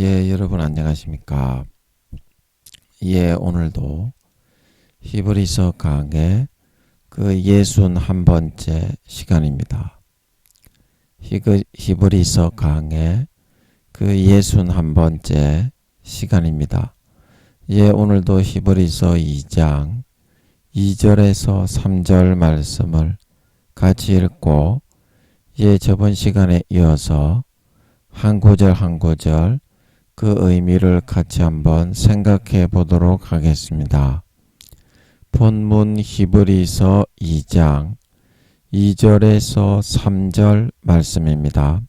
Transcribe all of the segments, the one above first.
여러분 안녕하십니까? 오늘도 히브리서 강의 그 61번째 시간입니다. 히브리서 강의 그 61번째 시간입니다. 오늘도 히브리서 2장 2절에서 3절 말씀을 같이 읽고 저번 시간에 이어서 한 구절 한 구절 그 의미를 같이 한번 생각해 보도록 하겠습니다. 본문 히브리서 2장 2절에서 3절 말씀입니다.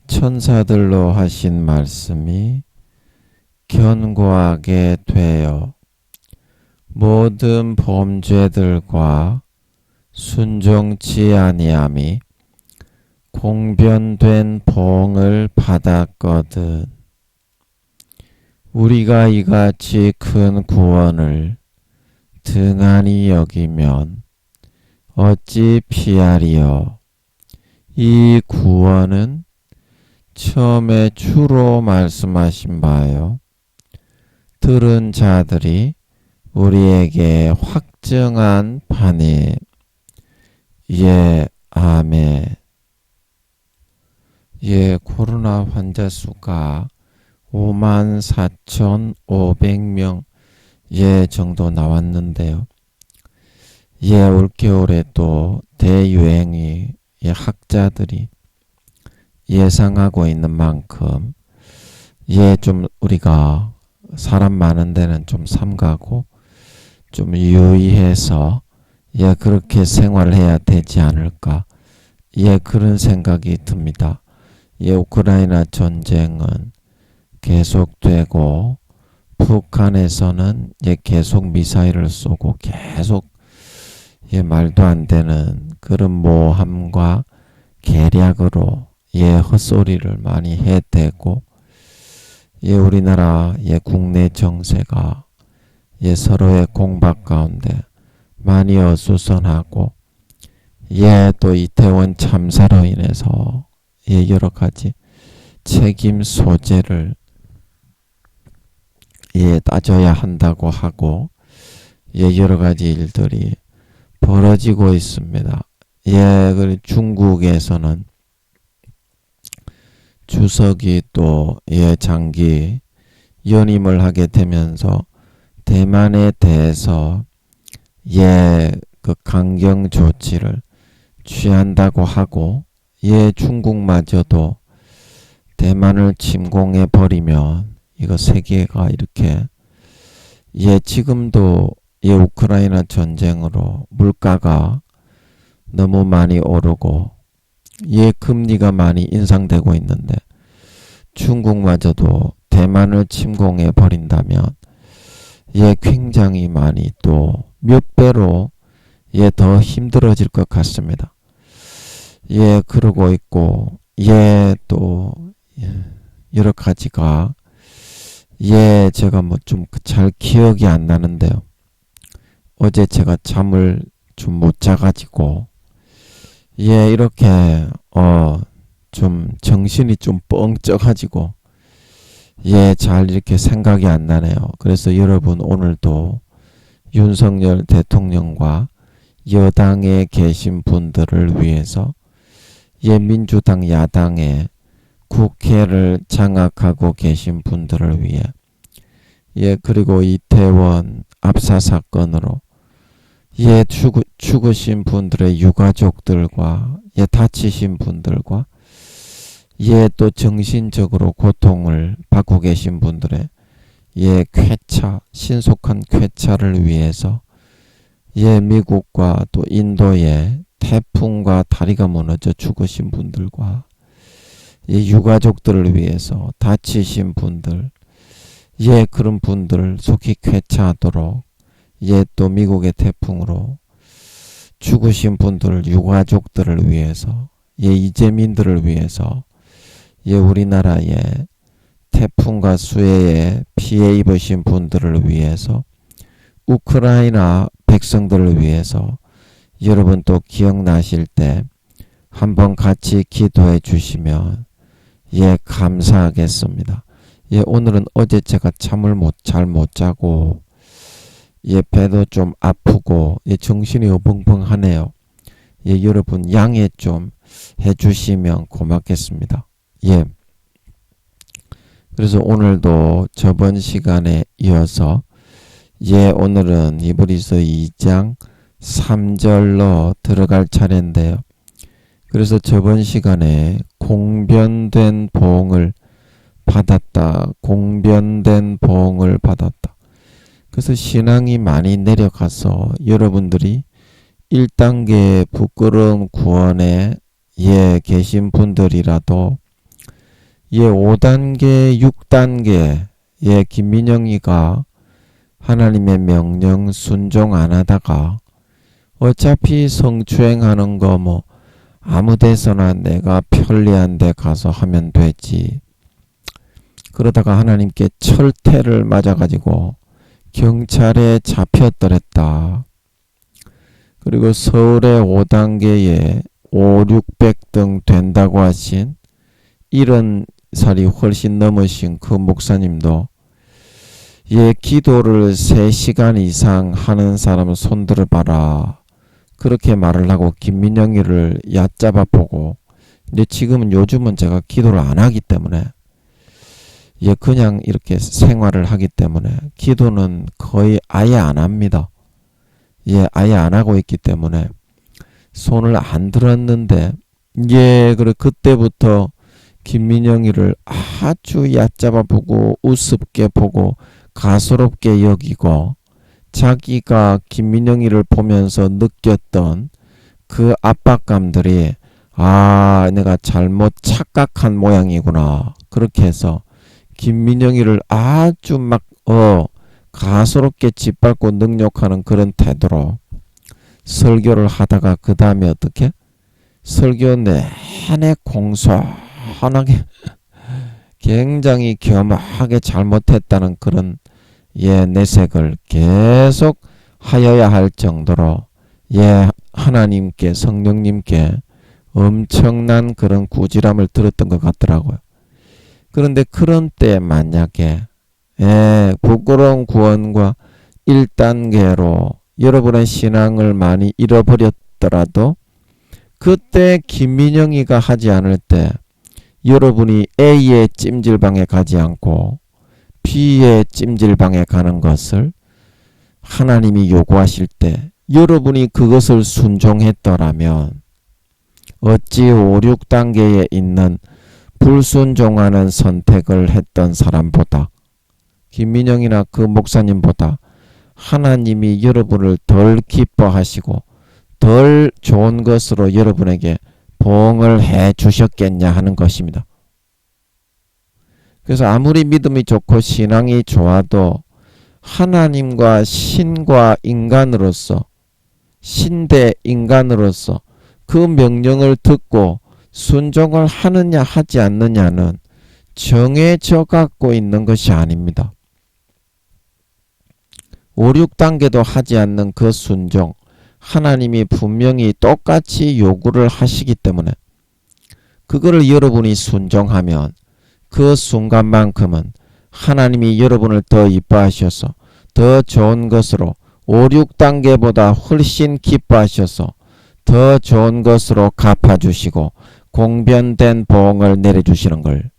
천사들로 하신 말씀이 견고하게 되어 모든 범죄들과 순종치 아니함이 공변된 보응을 받았거든. 우리가 이같이 큰 구원을 등한히 여기면 어찌 피하리요. 이 구원은 처음에 주로 말씀하신 바요. 들은 자들이 우리에게 확증한 바니. 아멘. 코로나 환자 수가 54,500명 정도 나왔는데요. 올겨울에 또 대유행이 학자들이 예상하고 있는 만큼 좀 우리가 사람 많은 데는 좀 삼가고 좀 유의해서 그렇게 생활해야 되지 않을까 그런 생각이 듭니다. 우크라이나 전쟁은 계속되고 북한에서는 계속 미사일을 쏘고 계속 말도 안 되는 그런 모함과 계략으로 헛소리를 많이 해대고 우리나라 국내 정세가 서로의 공박 가운데 많이 어수선하고 또 이태원 참사로 인해서 여러 가지 책임 소재를 따져야 한다고 하고 여러 가지 일들이 벌어지고 있습니다. 그리고 중국에서는 주석이 또 장기 연임을 하게 되면서 대만에 대해서 그 강경 조치를 취한다고 하고 중국마저도 대만을 침공해 버리면 이거 세계가 이렇게 지금도 우크라이나 전쟁으로 물가가 너무 많이 오르고 금리가 많이 인상되고 있는데 중국마저도 대만을 침공해 버린다면 굉장히 많이 또 몇 배로 더 힘들어질 것 같습니다. 그러고 있고 또 여러 가지가 제가 좀 잘 기억이 안 나는데요. 어제 제가 잠을 좀 못 자가지고 이렇게 좀 정신이 좀 뻥쩍가지고 잘 이렇게 생각이 안 나네요. 그래서 여러분 오늘도 윤석열 대통령과 여당에 계신 분들을 위해서 민주당 야당에 국회를 장악하고 계신 분들을 위해 그리고 이태원 압사 사건으로 죽으신 분들의 유가족들과 다치신 분들과 또 정신적으로 고통을 받고 계신 분들의 쾌차, 신속한 쾌차를 위해서 미국과 또 인도의 태풍과 다리가 무너져 죽으신 분들과 유가족들을 위해서 다치신 분들 그런 분들 속히 쾌차하도록 또 미국의 태풍으로 죽으신 분들 유가족들을 위해서 이재민들을 위해서 우리나라의 태풍과 수해에 피해 입으신 분들을 위해서 우크라이나 백성들을 위해서 여러분 또 기억나실 때 한번 같이 기도해 주시면 예, 감사하겠습니다. 예, 오늘은 어제 제가 잠을 잘 못 자고, 예, 배도 좀 아프고, 예, 정신이 어벙벙하네요. 예, 여러분 양해 좀 해주시면 고맙겠습니다. 예. 그래서 오늘도 저번 시간에 이어서, 예, 오늘은 히브리서 2장 3절로 들어갈 차례인데요. 그래서 저번 시간에 공변된 보응을 받았다. 공변된 보응을 받았다. 그래서 신앙이 많이 내려가서 여러분들이 1단계 부끄러움 구원에 예 계신 분들이라도 예 5단계 6단계 예 김민영이가 하나님의 명령 순종 안 하다가 어차피 성추행하는 거 뭐 아무 데서나 내가 편리한 데 가서 하면 되지. 그러다가 하나님께 철퇴를 맞아가지고 경찰에 잡혔더랬다. 그리고 서울의 5단계에 5, 600등 된다고 하신 70살이 훨씬 넘으신 그 목사님도 예, 기도를 3시간 이상 하는 사람 손들어 봐라. 그렇게 말을 하고 김민영이를 얕잡아 보고 근데 지금은 요즘은 제가 기도를 안 하기 때문에 예, 그냥 이렇게 생활을 하기 때문에 기도는 거의 아예 안 합니다. 예, 아예 안 하고 있기 때문에 손을 안 들었는데 예, 그래 그때부터 김민영이를 아주 얕잡아 보고 우습게 보고 가소롭게 여기고 자기가 김민영이를 보면서 느꼈던 그 압박감들이 아, 내가 잘못 착각한 모양이구나. 그렇게 해서 김민영이를 아주 막 가소롭게 짓밟고 능욕하는 그런 태도로 설교를 하다가 그 다음에 어떻게? 설교 내내 공손하게 굉장히 겸하게 잘못했다는 그런 예 내색을 계속 하여야 할 정도로 예 하나님께 성령님께 엄청난 그런 꾸지람을 들었던 것 같더라고요. 그런데 그런 때 만약에 예, 부끄러운 구원과 1단계로 여러분의 신앙을 많이 잃어버렸더라도 그때 김민영이가 하지 않을 때 여러분이 A의 찜질방에 가지 않고 B의 찜질방에 가는 것을 하나님이 요구하실 때 여러분이 그것을 순종했더라면 어찌 5, 6단계에 있는 불순종하는 선택을 했던 사람보다 김민영이나 그 목사님보다 하나님이 여러분을 덜 기뻐하시고 덜 좋은 것으로 여러분에게 보응을 해 주셨겠냐 하는 것입니다. 그래서 아무리 믿음이 좋고 신앙이 좋아도 하나님과 신과 인간으로서 신대 인간으로서 그 명령을 듣고 순종을 하느냐 하지 않느냐는 정해져 갖고 있는 것이 아닙니다. 5, 6단계도 하지 않는 그 순종 하나님이 분명히 똑같이 요구를 하시기 때문에 그거를 여러분이 순종하면 그 순간만큼은 하나님이 여러분을 더 이뻐하셔서 더 좋은 것으로 5, 6단계보다 훨씬 기뻐하셔서 더 좋은 것으로 갚아주시고 공변된 보응을 내려주시는 걸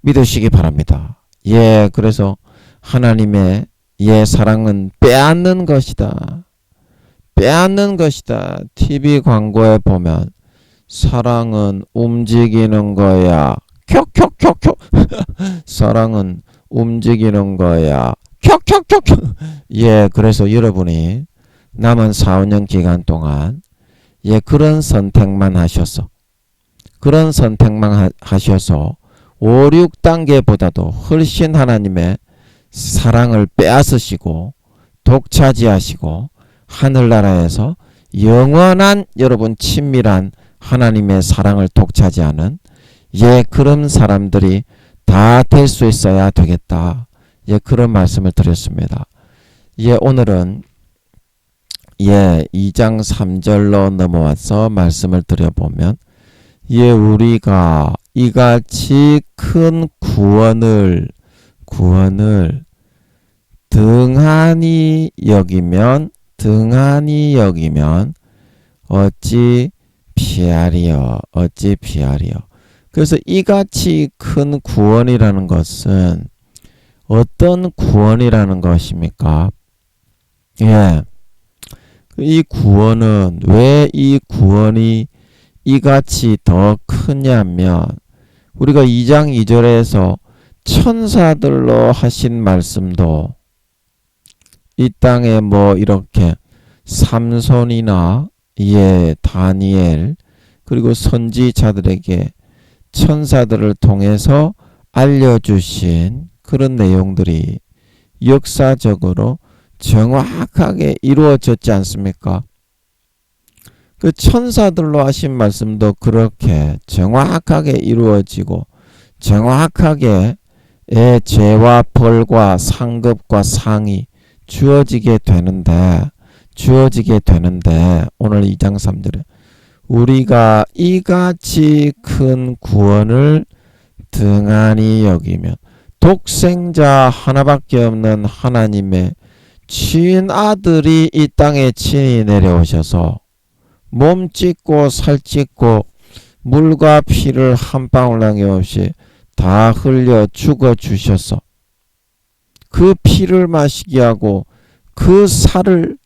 믿으시기 바랍니다. 예, 그래서 하나님의 예 사랑은 빼앗는 것이다. 빼앗는 것이다. TV 광고에 보면 사랑은 움직이는 거야. 켜켜켜켜 사랑은 움직이는 거야. 켜켜켜켜 예, 그래서 여러분이 남은 4, 5년 기간 동안 예, 그런 선택만 하셔서 그런 선택만 하셔서 5, 6단계보다도 훨씬 하나님의 사랑을 빼앗으시고 독차지하시고 하늘나라에서 영원한 여러분 친밀한 하나님의 사랑을 독차지하는 예 그런 사람들이 다 될 수 있어야 되겠다. 예 그런 말씀을 드렸습니다. 예 오늘은 예 2장 3절로 넘어와서 말씀을 드려보면 예 우리가 이같이 큰 구원을 등한히 여기면 어찌 피하리요. 그래서 이같이 큰 구원이라는 것은 어떤 구원이라는 것입니까? 예. 이 구원은 왜 이 구원이 이같이 더 크냐면 우리가 2장 2절에서 천사들로 하신 말씀도 이 땅에 뭐 이렇게 삼손이나 다니엘 그리고 선지자들에게 천사들을 통해서 알려주신 그런 내용들이 역사적으로 정확하게 이루어졌지 않습니까? 그 천사들로 하신 말씀도 그렇게 정확하게 이루어지고 정확하게 죄와 벌과 상급과 상이 주어지게 되는데 오늘 2장 3절에 우리가 이같이 큰 구원을 등한히 여기면 독생자 하나밖에 없는 하나님의 친아들이 이 땅에 친히 내려오셔서 몸 찢고 살 찢고 물과 피를 한 방울 남김없이 다 흘려 죽어 주셔서 그 피를 마시게 하고 그 살을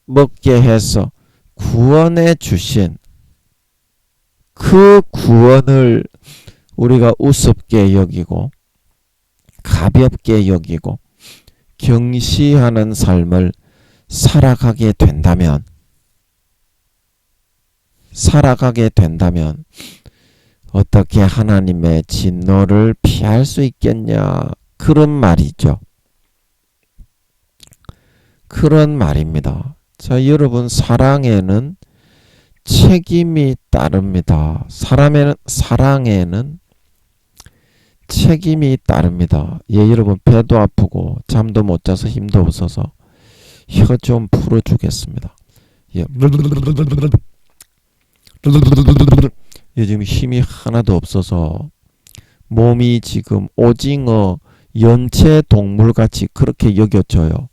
먹게 해서 구원해 주신 그 구원을 우리가 우습게 여기고 가볍게 여기고 경시하는 삶을 살아가게 된다면 어떻게 하나님의 진노를 피할 수 있겠냐 그런 말이죠. 그런 말입니다. 자, 여러분 사랑에는 책임이 따릅니다. 사랑에는 책임이 따릅니다. 예, 여러분 배도 아프고 잠도 못 자서 힘도 없어서 혀 좀 풀어주겠습니다. 예. 요즘 힘이 하나도 없어서 몸이 지금 오징어 연체 동물같이 그렇게 여겨져요.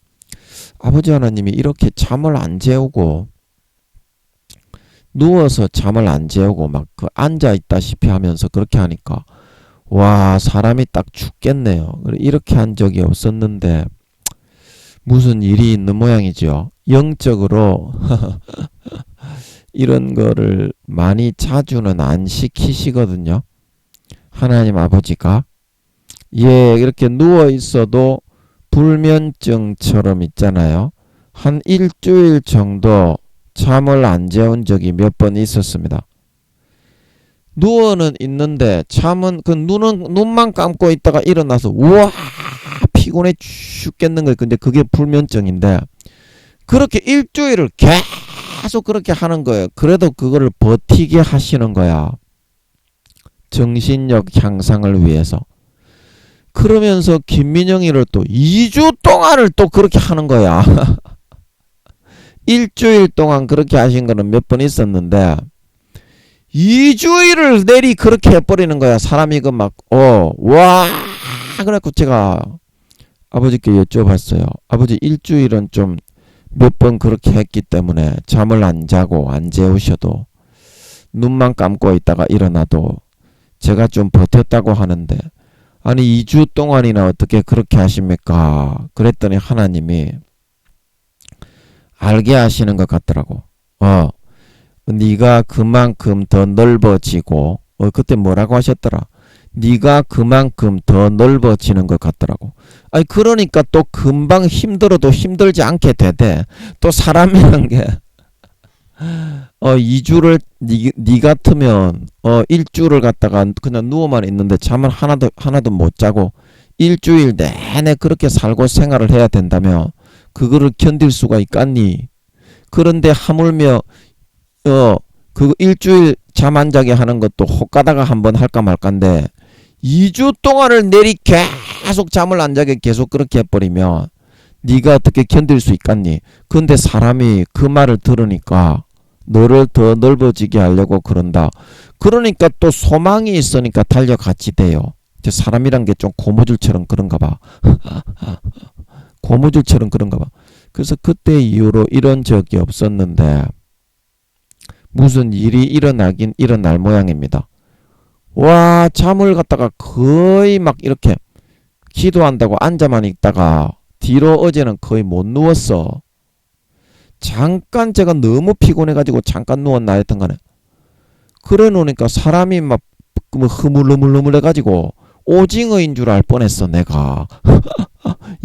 아버지 하나님이 이렇게 잠을 안 재우고 누워서 잠을 안 재우고 막 그 앉아 있다시피 하면서 그렇게 하니까 와 사람이 딱 죽겠네요. 이렇게 한 적이 없었는데 무슨 일이 있는 모양이죠. 영적으로 이런 거를 많이 자주는 안 시키시거든요. 하나님 아버지가 이렇게 누워 있어도 불면증처럼 있잖아요. 한 일주일 정도 잠을 안 재운 적이 몇 번 있었습니다. 누워는 있는데 잠은 그 눈만 감고 있다가 일어나서 우와 피곤해 죽겠는 거예요. 근데 그게 불면증인데 그렇게 일주일을 계속 그렇게 하는 거예요. 그래도 그거를 버티게 하시는 거야. 정신력 향상을 위해서. 그러면서 김민영이를 또 2주 동안을 또 그렇게 하는 거야. 일주일 동안 그렇게 하신 거는 몇 번 있었는데 2주일을 내리 그렇게 해버리는 거야. 사람이 그 막 와 그래갖고 제가 아버지께 여쭤봤어요. 아버지 일주일은 좀 몇 번 그렇게 했기 때문에 잠을 안 자고 안 재우셔도 눈만 감고 있다가 일어나도 제가 좀 버텼다고 하는데 아니 2주 동안이나 어떻게 그렇게 하십니까? 그랬더니 하나님이 알게 하시는 것 같더라고. 네가 그만큼 더 넓어지고 그때 뭐라고 하셨더라? 네가 그만큼 더 넓어지는 것 같더라고. 아니 그러니까 또 금방 힘들어도 힘들지 않게 되대. 또 사람이란 게 2주를 네 같으면 일주를 갖다가 그냥 누워만 있는데 잠을 하나도 못 자고 일주일 내내 그렇게 살고 생활을 해야 된다며 그거를 견딜 수가 있겠니? 그런데 하물며 그거 일주일 잠 안 자게 하는 것도 혹가다가 한번 할까 말까인데 2주 동안을 내리 계속 잠을 안 자게 계속 그렇게 해버리면 네가 어떻게 견딜 수 있겠니? 근데 사람이 그 말을 들으니까 너를 더 넓어지게 하려고 그런다. 그러니까 또 소망이 있으니까 달려같이 돼요. 사람이란 게 좀 고무줄처럼 그런가 봐. 고무줄처럼 그런가 봐. 그래서 그때 이후로 이런 적이 없었는데 무슨 일이 일어나긴 일어날 모양입니다. 와, 잠을 갖다가 거의 막 이렇게 기도한다고 앉아만 있다가 뒤로 어제는 거의 못 누웠어. 잠깐 제가 너무 피곤해가지고 잠깐 누웠나 했던 거네. 그래 놓으니까 사람이 막 흐물흐물해가지고 오징어인 줄 알 뻔했어 내가.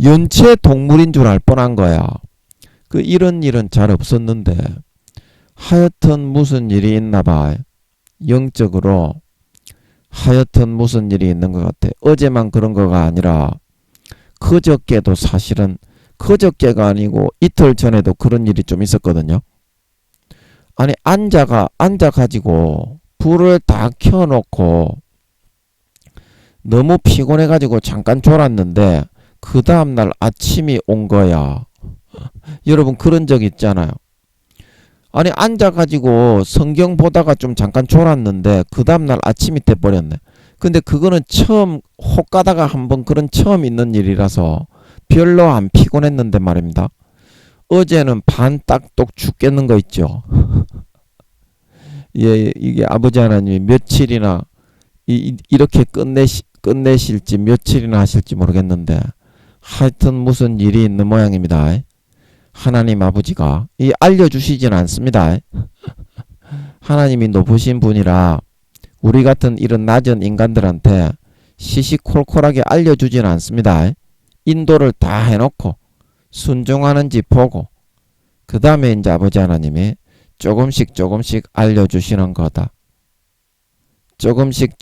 연체 동물인 줄 알 뻔한 거야. 이런 일은 잘 없었는데 하여튼 무슨 일이 있나 봐. 영적으로 하여튼 무슨 일이 있는 것 같아. 어제만 그런 거가 아니라 그저께도 사실은 그저께가 아니고 이틀 전에도 그런 일이 좀 있었거든요. 아니 앉아가지고 불을 다 켜놓고 너무 피곤해가지고 잠깐 졸았는데 그 다음날 아침이 온 거야. 여러분 그런 적 있잖아요. 아니 앉아가지고 성경 보다가 좀 잠깐 졸았는데 그 다음날 아침이 돼버렸네. 근데 그거는 처음 혹 가다가 한번 그런 처음 있는 일이라서 별로 안 피곤했는데 말입니다. 어제는 반 딱똑 죽겠는 거 있죠. 예, 이게 아버지 하나님이 며칠이나 이렇게 끝내실지 며칠이나 하실지 모르겠는데 하여튼 무슨 일이 있는 모양입니다. 하나님 아버지가 알려주시진 않습니다. 하나님이 높으신 분이라 우리 같은 이런 낮은 인간들한테 시시콜콜하게 알려주진 않습니다. 인도를 다 해놓고 순종하는지 보고 그 다음에 이제 아버지 하나님이 조금씩 알려주시는 거다. 조금씩.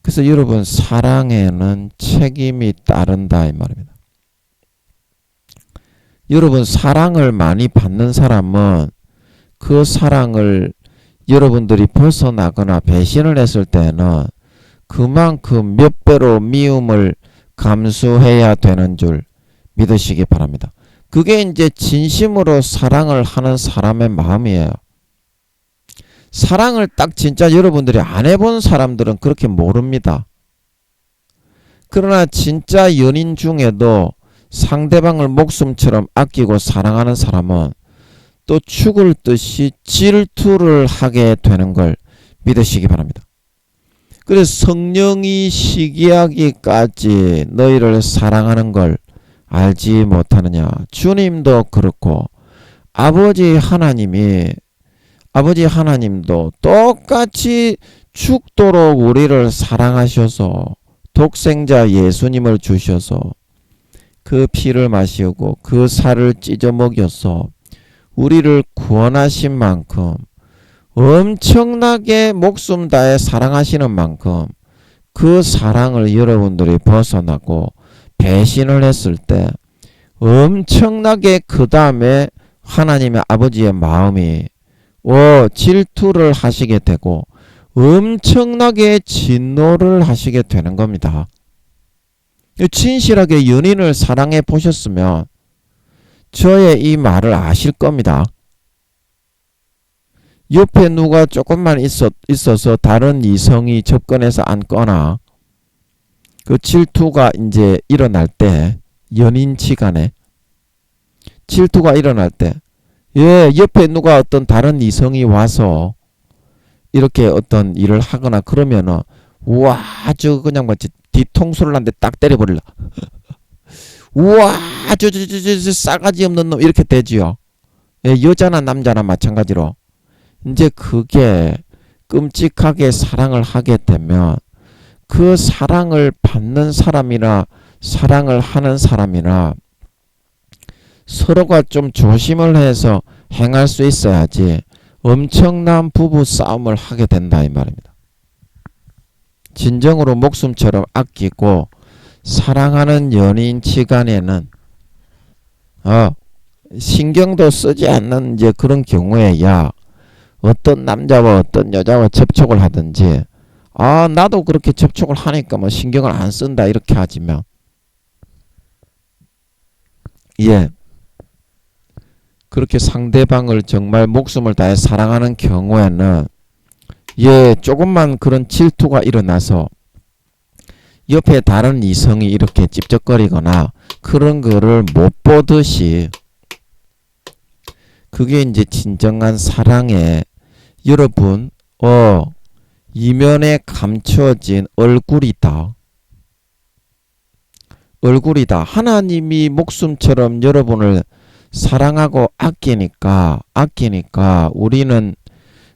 그래서 여러분 사랑에는 책임이 따른다 이 말입니다. 여러분 사랑을 많이 받는 사람은 그 사랑을 여러분들이 벗어나거나 배신을 했을 때는 그만큼 몇 배로 미움을 감수해야 되는 줄 믿으시기 바랍니다. 그게 이제 진심으로 사랑을 하는 사람의 마음이에요. 사랑을 딱 진짜 여러분들이 안 해본 사람들은 그렇게 모릅니다. 그러나 진짜 연인 중에도 상대방을 목숨처럼 아끼고 사랑하는 사람은 또 죽을 듯이 질투를 하게 되는 걸 믿으시기 바랍니다. 그래서 성령이 시기하기까지 너희를 사랑하는 걸 알지 못하느냐. 주님도 그렇고 아버지 하나님도 똑같이 죽도록 우리를 사랑하셔서 독생자 예수님을 주셔서 그 피를 마시고 그 살을 찢어 먹여서 우리를 구원하신 만큼 엄청나게 목숨 다해 사랑하시는 만큼 그 사랑을 여러분들이 벗어나고 배신을 했을 때 엄청나게 그 다음에 하나님의 아버지의 마음이 질투를 하시게 되고 엄청나게 진노를 하시게 되는 겁니다. 진실하게 연인을 사랑해 보셨으면 저의 이 말을 아실 겁니다. 옆에 누가 조금만 있어서 다른 이성이 접근해서 앉거나 그 질투가 이제 일어날 때 연인치간에 질투가 일어날 때 옆에 누가 어떤 다른 이성이 와서 이렇게 어떤 일을 하거나 그러면은 우와 저 그냥 뭐 뒤통수를 한 대 딱 때려버릴라. 우와 저 싸가지 없는 놈 이렇게 되지요. 여자나 남자나 마찬가지로 이제 그게 끔찍하게 사랑을 하게 되면 그 사랑을 받는 사람이나 사랑을 하는 사람이나 서로가 좀 조심을 해서 행할 수 있어야지 엄청난 부부 싸움을 하게 된다 이 말입니다. 진정으로 목숨처럼 아끼고 사랑하는 연인치간에는 신경도 쓰지 않는 이제 그런 경우에야 어떤 남자와 어떤 여자와 접촉을 하든지 나도 그렇게 접촉을 하니까 뭐 신경을 안 쓴다 이렇게 하지만 그렇게 상대방을 정말 목숨을 다해 사랑하는 경우에는 예, 조금만 그런 질투가 일어나서 옆에 다른 이성이 이렇게 찝쩍거리거나 그런 거를 못 보듯이 그게 이제 진정한 사랑의 여러분 이면에 감춰진 얼굴이다. 얼굴이다. 하나님이 목숨처럼 여러분을 사랑하고 아끼니까 우리는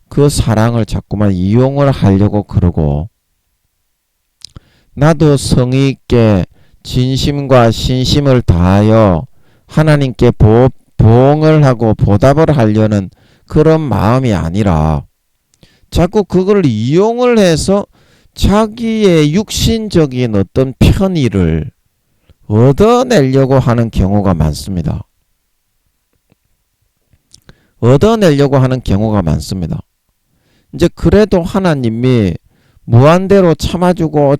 그 사랑을 자꾸만 이용을 하려고 그러고 나도 성의 있게 진심과 신심을 다하여 하나님께 보응을 하고 보답을 하려는 그런 마음이 아니라 자꾸 그걸 이용을 해서 자기의 육신적인 어떤 편의를 얻어내려고 하는 경우가 많습니다. 얻어내려고 하는 경우가 많습니다. 이제 그래도 하나님이 무한대로 참아주고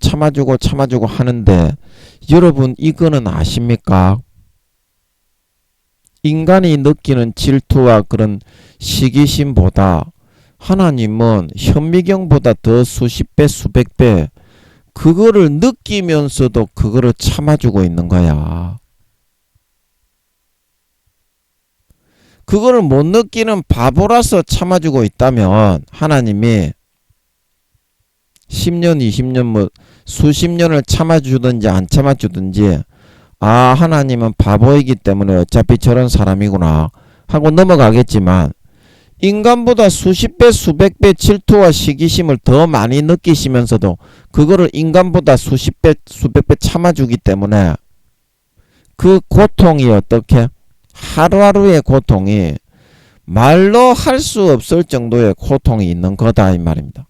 하는데 여러분 이거는 아십니까? 인간이 느끼는 질투와 그런 시기심보다 하나님은 현미경보다 더 수십 배 수백 배 그거를 느끼면서도 그거를 참아주고 있는 거야. 그거를 못 느끼는 바보라서 참아주고 있다면 하나님이 10년 20년 뭐 수십 년을 참아주든지 안 참아주든지 하나님은 바보이기 때문에 어차피 저런 사람이구나 하고 넘어가겠지만 인간보다 수십 배 수백 배 질투와 시기심을 더 많이 느끼시면서도 그거를 인간보다 수십 배 수백 배 참아주기 때문에 그 고통이 어떻게 하루하루의 고통이 말로 할 수 없을 정도의 고통이 있는 거다 이 말입니다.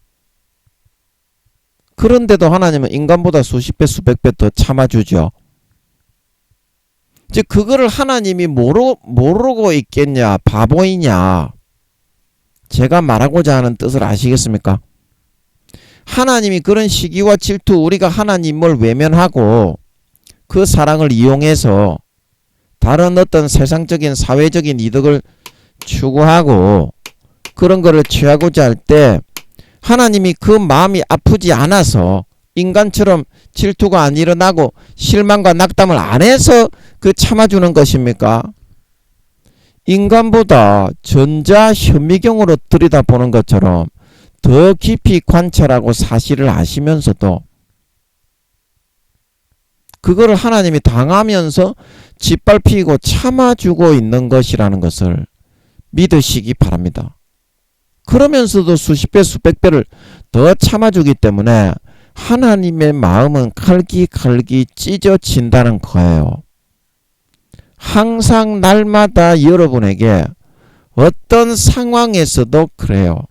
그런데도 하나님은 인간보다 수십 배 수백 배 더 참아주죠. 즉 그거를 하나님이 모르고 있겠냐 바보이냐 제가 말하고자 하는 뜻을 아시겠습니까? 하나님이 그런 시기와 질투 우리가 하나님을 외면하고 그 사랑을 이용해서 다른 어떤 세상적인 사회적인 이득을 추구하고 그런 거를 취하고자 할 때 하나님이 그 마음이 아프지 않아서 인간처럼 질투가 안 일어나고 실망과 낙담을 안 해서 그 참아주는 것입니까? 인간보다 전자 현미경으로 들여다보는 것처럼 더 깊이 관찰하고 사실을 아시면서도 그거를 하나님이 당하면서 짓밟히고 참아주고 있는 것이라는 것을 믿으시기 바랍니다. 그러면서도 수십 배 수백 배를 더 참아주기 때문에 하나님의 마음은 칼기칼기 찢어진다는 거예요. 항상 날마다 여러분에게 어떤 상황에서도 그래요.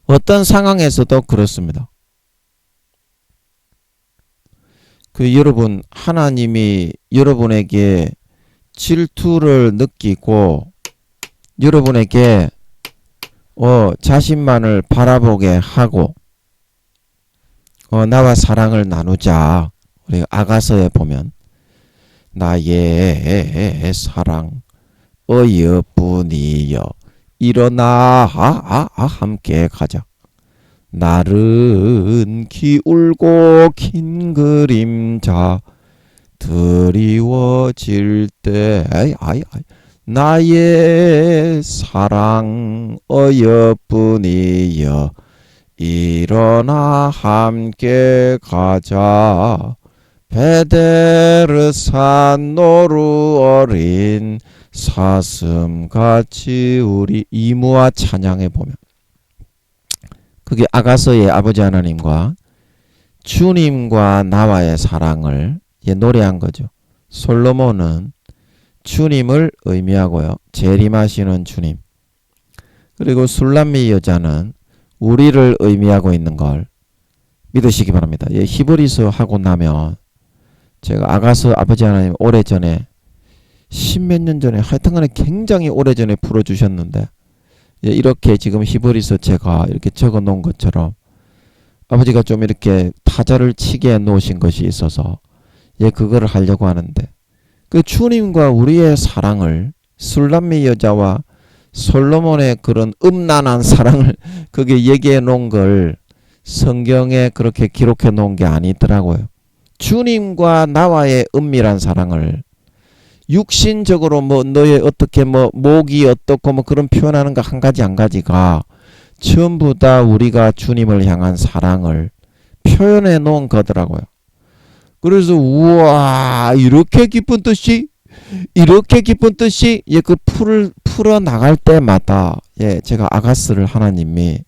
어떤 상황에서도 그렇습니다. 여러분 하나님이 여러분에게 질투를 느끼고 여러분에게 자신만을 바라보게 하고 나와 사랑을 나누자. 우리 아가서에 보면 나의 사랑 어여뿐이여 일어나 함께 가자. 날은 기울고 긴 그림자 드리워질 때 나의 사랑 어여뿐이여 일어나 함께 가자. 베데르산 노루 어린 사슴같이 우리 이무와 찬양해 보면 그게 아가서의 아버지 하나님과 주님과 나와의 사랑을 노래한 거죠. 솔로몬은 주님을 의미하고요. 재림하시는 주님. 그리고 술람미 여자는 우리를 의미하고 있는 걸 믿으시기 바랍니다. 히브리서 하고 나면 제가 아가서 아버지 하나님 오래전에 십몇 년 전에 하여튼간에 굉장히 오래전에 풀어주셨는데 이렇게 지금 히브리서 제가 이렇게 적어 놓은 것처럼 아버지가 좀 이렇게 타자를 치게 해 놓으신 것이 있어서 그거를 하려고 하는데 그 주님과 우리의 사랑을 술람미 여자와 솔로몬의 그런 음란한 사랑을 그게 얘기해 놓은 걸 성경에 그렇게 기록해 놓은 게 아니더라고요. 주님과 나와의 은밀한 사랑을 육신적으로 뭐 너의 어떻게 뭐 목이 어떻고 뭐 그런 표현하는 거 한 가지 한 가지가 전부 다 우리가 주님을 향한 사랑을 표현해 놓은 거더라고요. 그래서 우와 이렇게 기쁜 뜻이 예, 그 풀어 나갈 때마다 예, 제가 아가스를 하나님이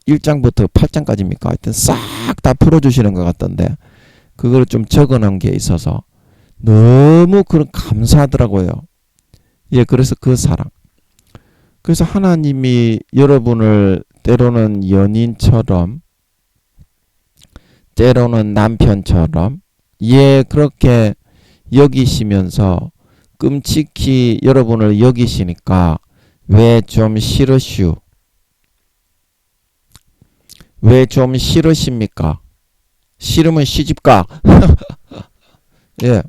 1장부터 8장까지입니까? 하여튼 싹 다 풀어주시는 것 같던데 그걸 좀 적어놓은 게 있어서 너무 그런 감사하더라고요. 예, 그래서 그 사랑. 그래서 하나님이 여러분을 때로는 연인처럼 때로는 남편처럼 예, 그렇게 여기시면서 끔찍히 여러분을 여기시니까 왜 좀 싫으슈? 왜 좀 싫으십니까? 싫으면 시집가. 예.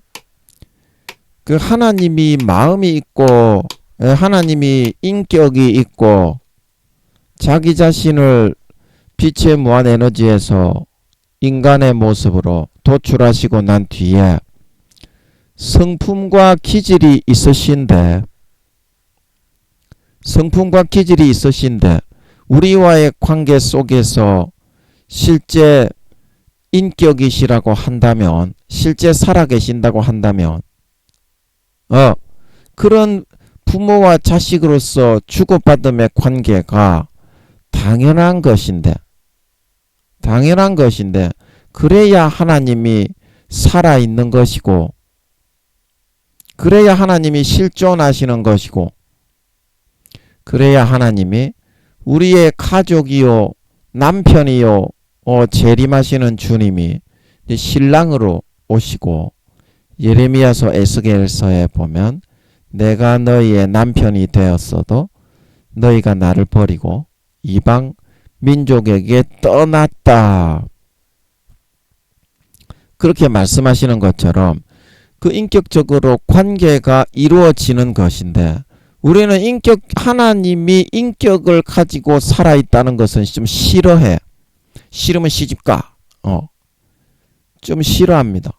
그 하나님이 마음이 있고 하나님이 인격이 있고 자기 자신을 빛의 무한 에너지에서 인간의 모습으로 도출하시고 난 뒤에 성품과 기질이 있으신데 우리와의 관계 속에서 실제 인격이시라고 한다면 실제 살아계신다고 한다면 그런 부모와 자식으로서 주고받음의 관계가 당연한 것인데 그래야 하나님이 살아있는 것이고 그래야 하나님이 실존하시는 것이고 그래야 하나님이 우리의 가족이요 남편이요 재림하시는 주님이 신랑으로 오시고 예레미야서 에스겔서에 보면 내가 너희의 남편이 되었어도 너희가 나를 버리고 이방 민족에게 떠났다. 그렇게 말씀하시는 것처럼 그 인격적으로 관계가 이루어지는 것인데 우리는 하나님이 인격을 가지고 살아있다는 것은 좀 싫어해. 싫으면 시집가. 좀 싫어합니다.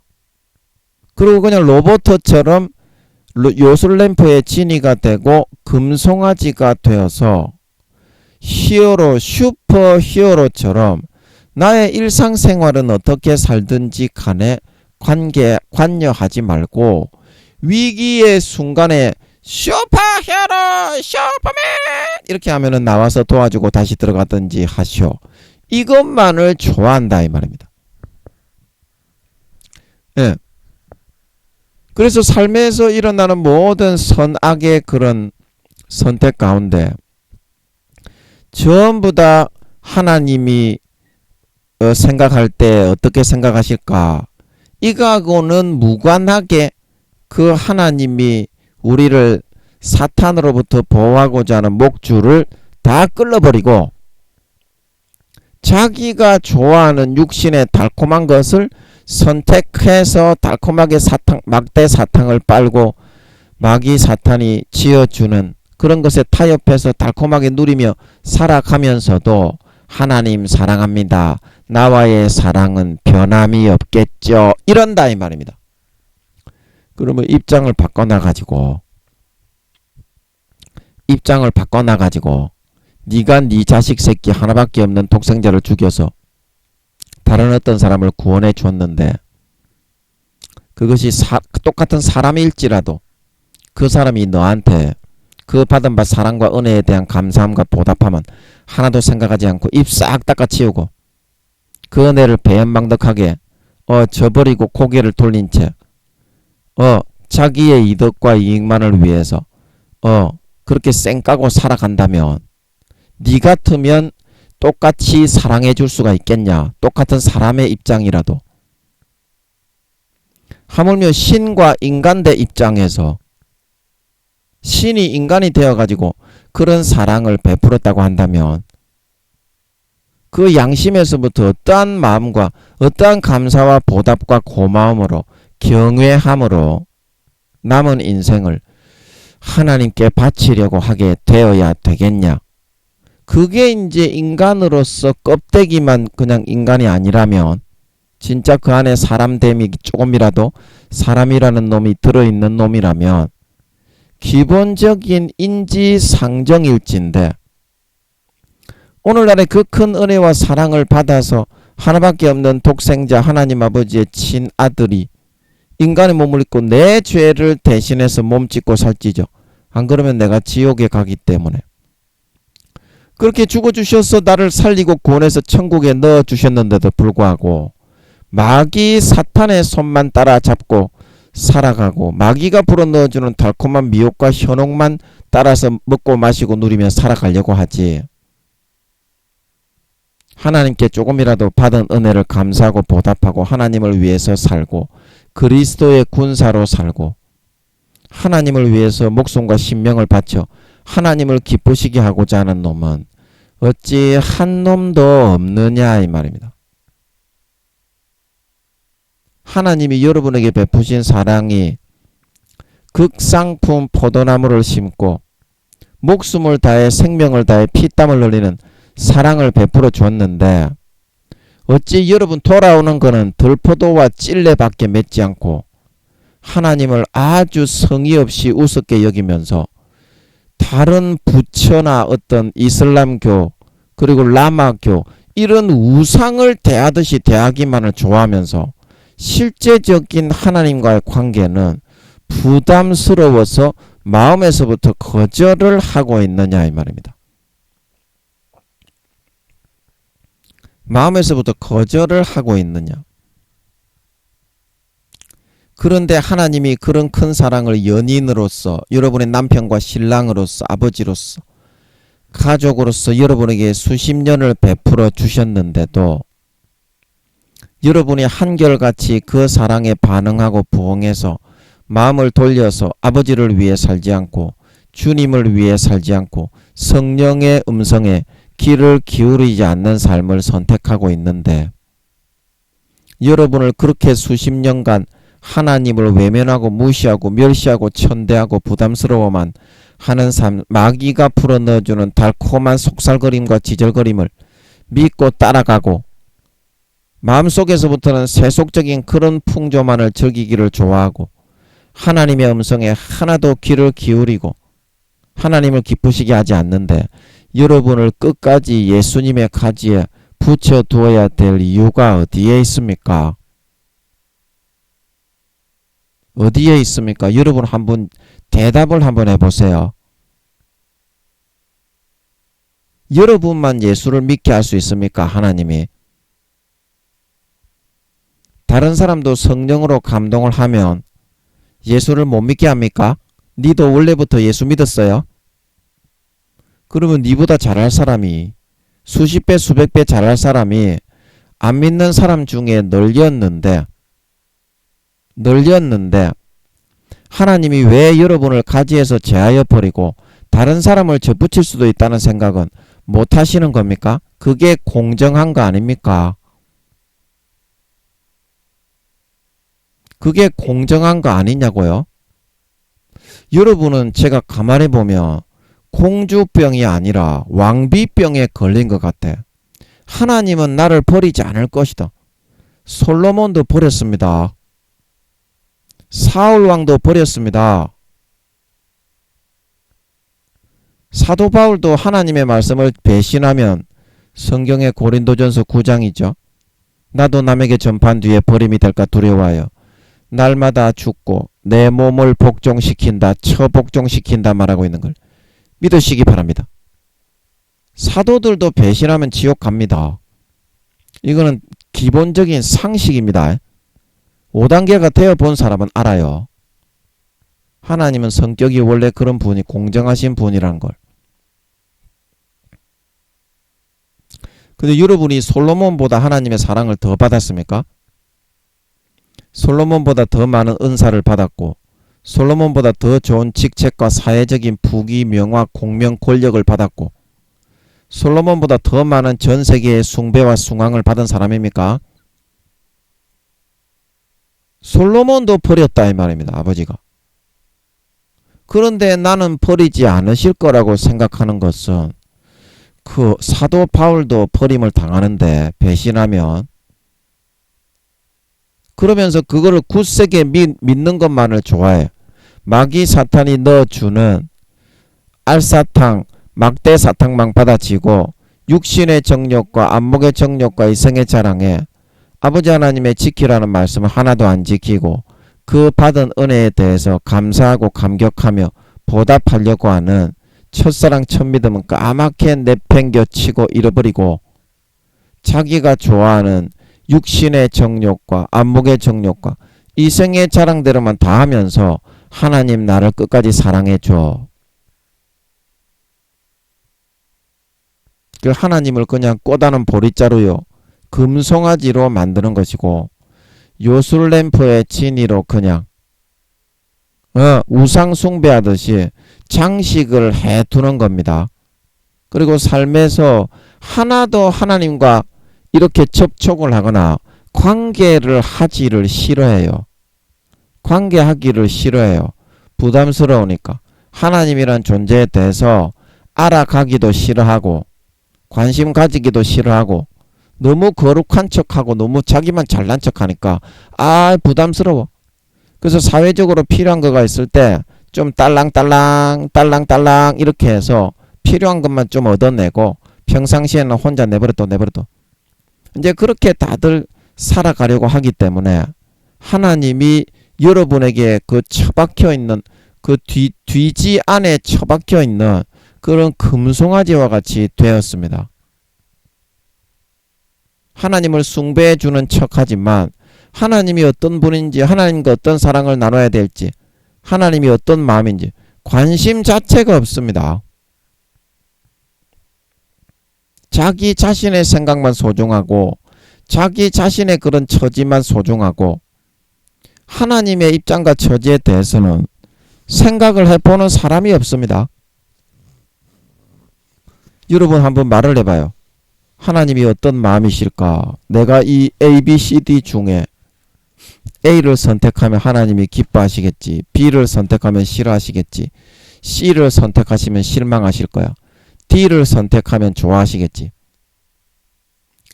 그리고 그냥 로봇처럼 요술램프의 진이가 되고 금송아지가 되어서 슈퍼 히어로처럼 나의 일상생활은 어떻게 살든지 간에 관여하지 말고 위기의 순간에 슈퍼히어로 슈퍼맨 이렇게 하면은 나와서 도와주고 다시 들어가든지 하시오. 이것만을 좋아한다 이 말입니다. 예. 그래서 삶에서 일어나는 모든 선악의 그런 선택 가운데 전부 다 하나님이 생각할 때 어떻게 생각하실까? 이거하고는 무관하게 그 하나님이 우리를 사탄으로부터 보호하고자 하는 목줄을 다 끌어버리고 자기가 좋아하는 육신의 달콤한 것을 선택해서 달콤하게 막대 사탕을 빨고 마귀 사탄이 지어주는 그런 것에 타협해서 달콤하게 누리며 살아가면서도 하나님 사랑합니다. 나와의 사랑은 변함이 없겠죠. 이런다 이 말입니다. 그러면 입장을 바꿔놔가지고 네가 네 자식 새끼 하나밖에 없는 독생자를 죽여서 다른 어떤 사람을 구원해 주었는데 그것이 똑같은 사람일지라도 그 사람이 너한테 그 받은 바 사랑과 은혜에 대한 감사함과 보답함은 하나도 생각하지 않고 입 싹 닦아치우고 그 은혜를 배은망덕하게 저버리고 고개를 돌린 채 자기의 이득과 이익만을 위해서 그렇게 쌩까고 살아간다면 네 같으면 똑같이 사랑해 줄 수가 있겠냐? 똑같은 사람의 입장이라도. 하물며 신과 인간대 입장에서 신이 인간이 되어가지고 그런 사랑을 베풀었다고 한다면 그 양심에서부터 어떠한 마음과 어떠한 감사와 보답과 고마움으로 경외함으로 남은 인생을 하나님께 바치려고 하게 되어야 되겠냐? 그게 이제 인간으로서 껍데기만 그냥 인간이 아니라면, 진짜 그 안에 사람됨이 조금이라도 사람이라는 놈이 들어있는 놈이라면 기본적인 인지상정일진데, 오늘날의 그 큰 은혜와 사랑을 받아서 하나밖에 없는 독생자 하나님 아버지의 친아들이 인간의 몸을 입고 내 죄를 대신해서 몸짓고 살찌죠. 안 그러면 내가 지옥에 가기 때문에. 그렇게 죽어주셔서 나를 살리고 구원해서 천국에 넣어주셨는데도 불구하고 마귀 사탄의 손만 따라잡고 살아가고, 마귀가 불어넣어주는 달콤한 미혹과 현혹만 따라서 먹고 마시고 누리며 살아가려고 하지, 하나님께 조금이라도 받은 은혜를 감사하고 보답하고 하나님을 위해서 살고 그리스도의 군사로 살고 하나님을 위해서 목숨과 신명을 바쳐 하나님을 기쁘시게 하고자 하는 놈은 어찌 한 놈도 없느냐 이 말입니다. 하나님이 여러분에게 베푸신 사랑이 극상품 포도나무를 심고 목숨을 다해 생명을 다해 피땀을 흘리는 사랑을 베풀어 주었는데, 어찌 여러분 돌아오는 것은 들포도와 찔레밖에 맺지 않고 하나님을 아주 성의 없이 우습게 여기면서 다른 부처나 어떤 이슬람교 그리고 라마교 이런 우상을 대하듯이 대하기만을 좋아하면서 실제적인 하나님과의 관계는 부담스러워서 마음에서부터 거절을 하고 있느냐 이 말입니다. 마음에서부터 거절을 하고 있느냐. 그런데 하나님이 그런 큰 사랑을 연인으로서, 여러분의 남편과 신랑으로서, 아버지로서, 가족으로서 여러분에게 수십 년을 베풀어 주셨는데도 여러분이 한결같이 그 사랑에 반응하고 부응해서 마음을 돌려서 아버지를 위해 살지 않고 주님을 위해 살지 않고 성령의 음성에 귀를 기울이지 않는 삶을 선택하고 있는데, 여러분을 그렇게 수십 년간 하나님을 외면하고 무시하고 멸시하고 천대하고 부담스러워만 하는 삶, 마귀가 풀어넣어주는 달콤한 속살거림과 지절거림을 믿고 따라가고 마음속에서부터는 세속적인 그런 풍조만을 즐기기를 좋아하고 하나님의 음성에 하나도 귀를 기울이고 하나님을 기쁘시게 하지 않는데, 여러분을 끝까지 예수님의 가지에 붙여두어야 될 이유가 어디에 있습니까? 어디에 있습니까? 여러분 한번 대답을 한번 해보세요. 여러분만 예수를 믿게 할 수 있습니까? 하나님이. 다른 사람도 성령으로 감동을 하면 예수를 못 믿게 합니까? 니도 원래부터 예수 믿었어요? 그러면 니보다 잘할 사람이, 수십 배 수백 배 잘할 사람이 안 믿는 사람 중에 널렸는데 하나님이 왜 여러분을 가지에서 제하여 버리고 다른 사람을 접붙일 수도 있다는 생각은 못 하시는 겁니까? 그게 공정한 거 아닙니까? 그게 공정한 거 아니냐고요? 여러분은 제가 가만히 보면 공주병이 아니라 왕비병에 걸린 것 같아. 하나님은 나를 버리지 않을 것이다. 솔로몬도 버렸습니다. 사울왕도 버렸습니다. 사도 바울도 하나님의 말씀을 배신하면 성경의 고린도전서 9장이죠. 나도 남에게 전파한 뒤에 버림이 될까 두려워하여 날마다 죽고 내 몸을 복종시킨다, 처복종시킨다 말하고 있는 걸 믿으시기 바랍니다. 사도들도 배신하면 지옥 갑니다. 이거는 기본적인 상식입니다. 5단계가 되어본 사람은 알아요. 하나님은 성격이 원래 그런 분이 공정하신 분이라는 걸. 근데 여러분이 솔로몬보다 하나님의 사랑을 더 받았습니까? 솔로몬보다 더 많은 은사를 받았고 솔로몬보다 더 좋은 직책과 사회적인 부귀, 명화, 공명, 권력을 받았고 솔로몬보다 더 많은 전 세계의 숭배와 숭앙을 받은 사람입니까? 솔로몬도 버렸다 이 말입니다. 아버지가. 그런데 나는 버리지 않으실 거라고 생각하는 것은 그 사도 바울도 버림을 당하는데 배신하면 그러면서 그거를 굳세게 믿는 것만을 좋아해. 마귀 사탄이 넣어주는 알사탕 막대 사탕만 받아치고 육신의 정욕과 안목의 정욕과 이성의 자랑에 아버지 하나님의 지키라는 말씀을 하나도 안 지키고 그 받은 은혜에 대해서 감사하고 감격하며 보답하려고 하는 첫사랑 첫 믿음은 까맣게 내팽겨치고 잃어버리고 자기가 좋아하는 육신의 정욕과 안목의 정욕과 이성의 자랑대로만 다 하면서 하나님 나를 끝까지 사랑해줘. 그 하나님을 그냥 꼬다는 보릿자루요. 금송아지로 만드는 것이고 요술램프의 진이로 그냥 우상 숭배하듯이 장식을 해두는 겁니다. 그리고 삶에서 하나도 하나님과 이렇게 접촉을 하거나 관계를 하기를 싫어해요. 관계하기를 싫어해요. 부담스러우니까. 하나님이란 존재에 대해서 알아가기도 싫어하고 관심 가지기도 싫어하고 너무 거룩한 척하고 너무 자기만 잘난 척하니까 부담스러워. 그래서 사회적으로 필요한 거가 있을 때 좀 딸랑딸랑 이렇게 해서 필요한 것만 좀 얻어내고 평상시에는 혼자 내버려둬. 이제 그렇게 다들 살아가려고 하기 때문에 하나님이 여러분에게 그 처박혀 있는 그 뒤지 안에 처박혀 있는 그런 금송아지와 같이 되었습니다. 하나님을 숭배해 주는 척하지만 하나님이 어떤 분인지 하나님과 어떤 사랑을 나눠야 될지 하나님이 어떤 마음인지 관심 자체가 없습니다. 자기 자신의 생각만 소중하고 자기 자신의 그런 처지만 소중하고 하나님의 입장과 처지에 대해서는 생각을 해보는 사람이 없습니다. 여러분 한번 말을 해봐요. 하나님이 어떤 마음이실까? 내가 이 A, B, C, D 중에 A를 선택하면 하나님이 기뻐하시겠지. B를 선택하면 싫어하시겠지. C를 선택하시면 실망하실 거야. D를 선택하면 좋아하시겠지.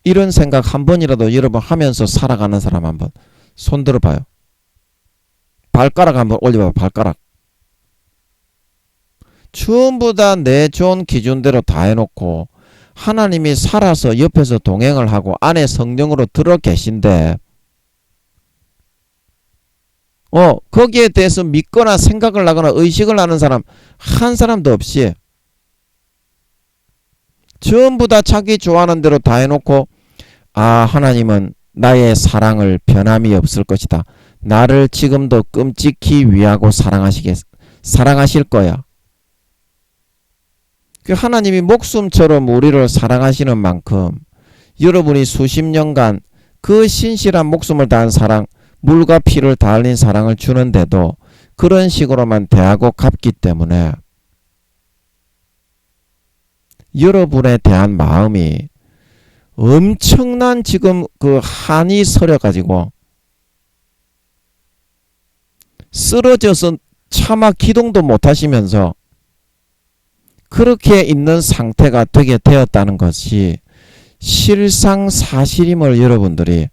이런 생각 한 번이라도 여러분 하면서 살아가는 사람 한번 손 들어봐요. 발가락 한번 올려봐요. 발가락. 전부 다 내 좋은 기준대로 다 해놓고 하나님이 살아서 옆에서 동행을 하고 안에 성령으로 들어 계신데 거기에 대해서 믿거나 생각을 하거나 의식을 하는 사람 한 사람도 없이 전부 다 자기 좋아하는 대로 다 해놓고 하나님은 나의 사랑을 변함이 없을 것이다. 나를 지금도 끔찍히 위하고 사랑하실 거야. 그 하나님이 목숨처럼 우리를 사랑하시는 만큼 여러분이 수십 년간 그 신실한 목숨을 다한 사랑, 물과 피를 다 흘린 사랑을 주는데도 그런 식으로만 대하고 갚기 때문에 여러분에 대한 마음이 엄청난 지금 그 한이 서려가지고 쓰러져서 차마 기동도 못하시면서 그렇게 있는 상태가 되게 되었다는 것이 실상사실임을 여러분들이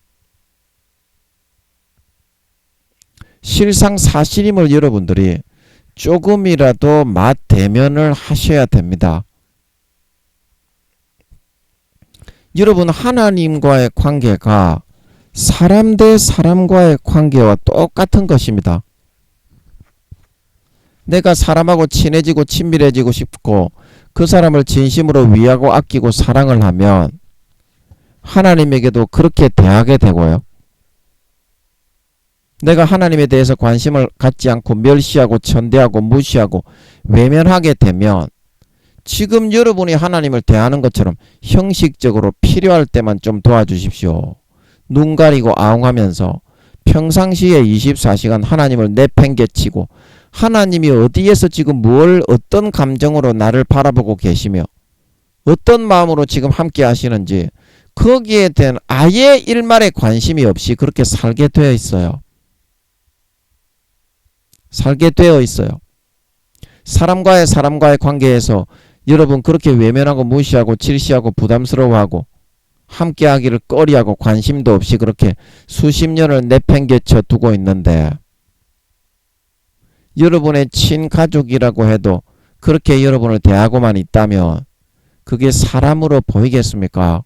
조금이라도 맞대면을 하셔야 됩니다. 여러분 하나님과의 관계가 사람 대 사람과의 관계와 똑같은 것입니다. 내가 사람하고 친해지고 친밀해지고 싶고 그 사람을 진심으로 위하고 아끼고 사랑을 하면 하나님에게도 그렇게 대하게 되고요. 내가 하나님에 대해서 관심을 갖지 않고 멸시하고 천대하고 무시하고 외면하게 되면 지금 여러분이 하나님을 대하는 것처럼 형식적으로 필요할 때만 좀 도와주십시오. 눈 가리고 아웅하면서 평상시에 24시간 하나님을 내팽개치고 하나님이 어디에서 지금 어떤 감정으로 나를 바라보고 계시며 어떤 마음으로 지금 함께 하시는지 거기에 대한 아예 일말의 관심이 없이 그렇게 살게 되어 있어요. 사람과의 관계에서 여러분 그렇게 외면하고 무시하고 질시하고 부담스러워하고 함께하기를 꺼리하고 관심도 없이 그렇게 수십 년을 내팽개쳐 두고 있는데 여러분의 친가족이라고 해도 그렇게 여러분을 대하고만 있다면 그게 사람으로 보이겠습니까?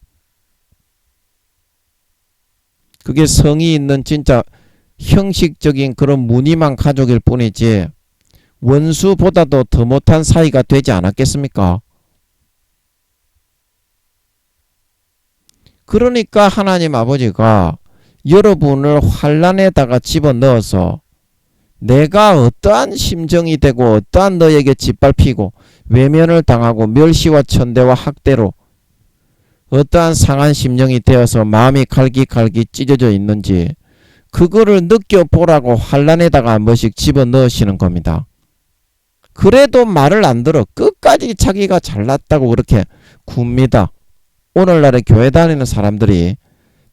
그게 성의 있는 진짜 형식적인 그런 무늬만 가족일 뿐이지 원수보다도 더 못한 사이가 되지 않았겠습니까? 그러니까 하나님 아버지가 여러분을 환난에다가 집어넣어서 내가 어떠한 심정이 되고 어떠한 너에게 짓밟히고 외면을 당하고 멸시와 천대와 학대로 어떠한 상한 심령이 되어서 마음이 갈기갈기 찢어져 있는지 그거를 느껴보라고 환난에다가 한 번씩 집어넣으시는 겁니다. 그래도 말을 안 들어 끝까지 자기가 잘났다고 그렇게 굽니다. 오늘날의 교회 다니는 사람들이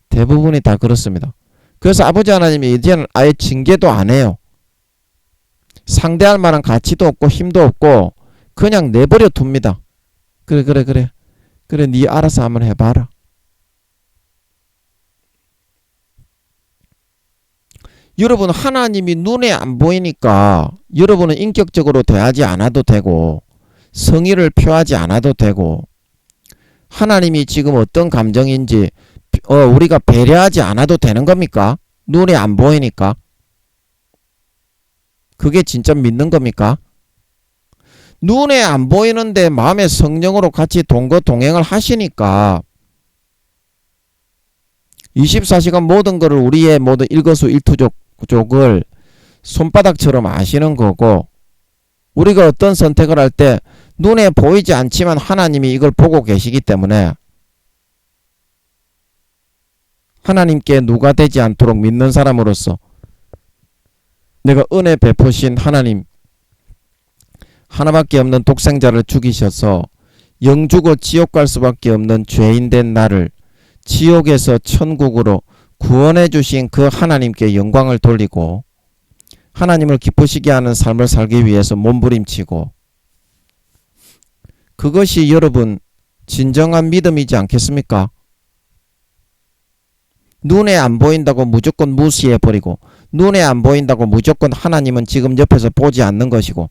대부분이 다 그렇습니다. 그래서 아버지 하나님이 이제는 아예 징계도 안 해요. 상대할 만한 가치도 없고 힘도 없고 그냥 내버려 둡니다. 그래 네 알아서 한번 해봐라. 여러분 하나님이 눈에 안 보이니까 여러분은 인격적으로 대하지 않아도 되고 성의를 표하지 않아도 되고 하나님이 지금 어떤 감정인지 우리가 배려하지 않아도 되는 겁니까? 눈에 안 보이니까. 그게 진짜 믿는 겁니까? 눈에 안 보이는데 마음의 성령으로 같이 동거동행을 하시니까 24시간 모든 것을 우리의 모든 일거수일투족을 손바닥처럼 아시는 거고 우리가 어떤 선택을 할 때 눈에 보이지 않지만 하나님이 이걸 보고 계시기 때문에 하나님께 누가 되지 않도록 믿는 사람으로서 내가 은혜 베푸신 하나님 하나밖에 없는 독생자를 죽이셔서 영주고 지옥 갈 수밖에 없는 죄인된 나를 지옥에서 천국으로 구원해 주신 그 하나님께 영광을 돌리고 하나님을 기쁘시게 하는 삶을 살기 위해서 몸부림치고 그것이 여러분 진정한 믿음이지 않겠습니까? 눈에 안 보인다고 무조건 무시해버리고 눈에 안 보인다고 무조건 하나님은 지금 옆에서 보지 않는 것이고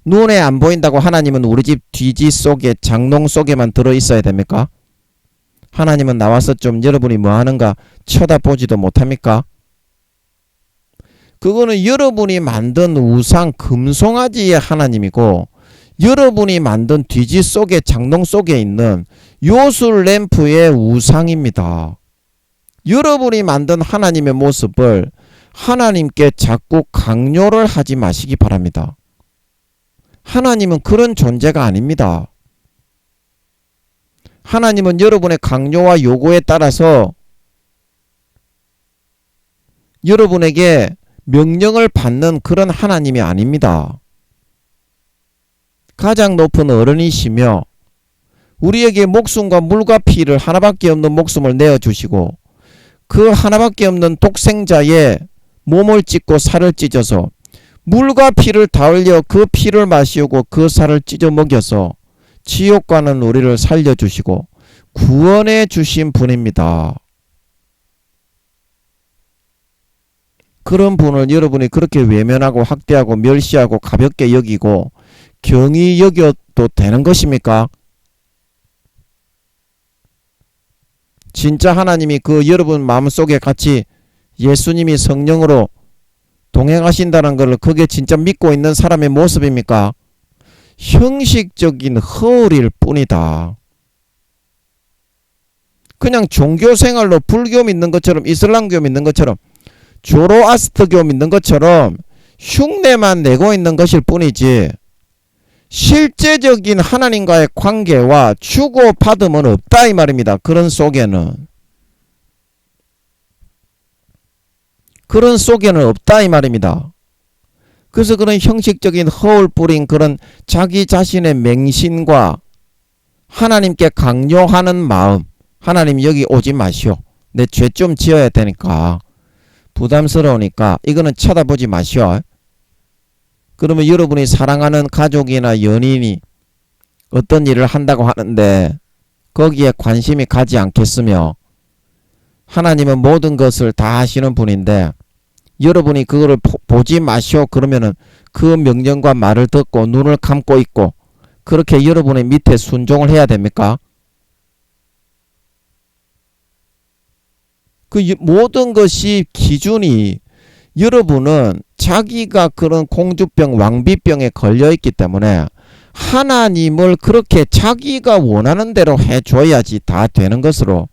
눈에 안 보인다고 하나님은 우리 집 뒤지 속에 장롱 속에만 들어있어야 됩니까? 하나님은 나와서 좀 여러분이 뭐하는가 쳐다보지도 못합니까? 그거는 여러분이 만든 우상 금송아지의 하나님이고 여러분이 만든 뒤지 속에 장롱 속에 있는 요술 램프의 우상입니다. 여러분이 만든 하나님의 모습을 하나님께 자꾸 강요를 하지 마시기 바랍니다. 하나님은 그런 존재가 아닙니다. 하나님은 여러분의 강요와 요구에 따라서 여러분에게 명령을 받는 그런 하나님이 아닙니다. 가장 높은 어른이시며 우리에게 목숨과 물과 피를 하나밖에 없는 목숨을 내어주시고 그 하나밖에 없는 독생자의 몸을 찢고 살을 찢어서 물과 피를 다 흘려 그 피를 마시고 그 살을 찢어 먹여서 지옥 가는 우리를 살려주시고 구원해 주신 분입니다. 그런 분을 여러분이 그렇게 외면하고 학대하고 멸시하고 가볍게 여기고 경히 여겨도 되는 것입니까? 진짜 하나님이 그 여러분 마음속에 같이 예수님이 성령으로 동행하신다는 걸 그게 진짜 믿고 있는 사람의 모습입니까? 형식적인 허울일 뿐이다. 그냥 종교생활로 불교 믿는 것처럼 이슬람교 믿는 것처럼 조로아스터교 믿는 것처럼 흉내만 내고 있는 것일 뿐이지 실제적인 하나님과의 관계와 주고받음은 없다 이 말입니다. 그런 속에는 없다 이 말입니다. 그래서 그런 형식적인 허울 뿌린 그런 자기 자신의 맹신과 하나님께 강요하는 마음, 하나님 여기 오지 마시오. 내 죄 좀 지어야 되니까 부담스러우니까 이거는 쳐다보지 마시오. 그러면 여러분이 사랑하는 가족이나 연인이 어떤 일을 한다고 하는데 거기에 관심이 가지 않겠으며, 하나님은 모든 것을 다 하시는 분인데 여러분이 그거를 보지 마시오 그러면은 그 명령과 말을 듣고 눈을 감고 있고 그렇게 여러분의 밑에 순종을 해야 됩니까? 그 모든 것이 기준이, 여러분은 자기가 그런 공주병 왕비병에 걸려있기 때문에 하나님을 그렇게 자기가 원하는 대로 해줘야지 다 되는 것으로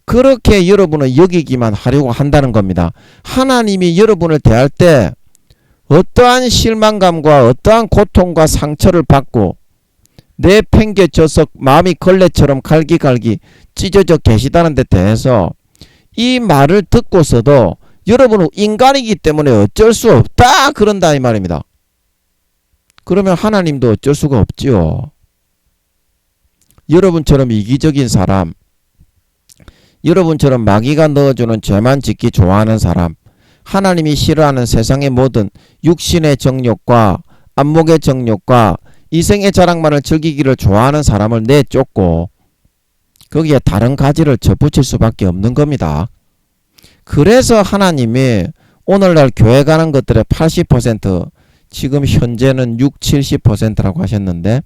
그렇게 여러분은 여기기만 하려고 한다는 겁니다. 하나님이 여러분을 대할 때 어떠한 실망감과 어떠한 고통과 상처를 받고 내팽개쳐서 마음이 걸레처럼 갈기갈기 찢어져 계시다는 데 대해서 이 말을 듣고서도 여러분은 인간이기 때문에 어쩔 수 없다 그런다 이 말입니다. 그러면 하나님도 어쩔 수가 없지요. 여러분처럼 이기적인 사람, 여러분처럼 마귀가 넣어주는 죄만 짓기 좋아하는 사람, 하나님이 싫어하는 세상의 모든 육신의 정욕과 안목의 정욕과 이생의 자랑만을 즐기기를 좋아하는 사람을 내쫓고 거기에 다른 가지를 접붙일 수밖에 없는 겁니다. 그래서 하나님이 오늘날 교회 가는 것들의 80%, 지금 현재는 6, 70%라고 하셨는데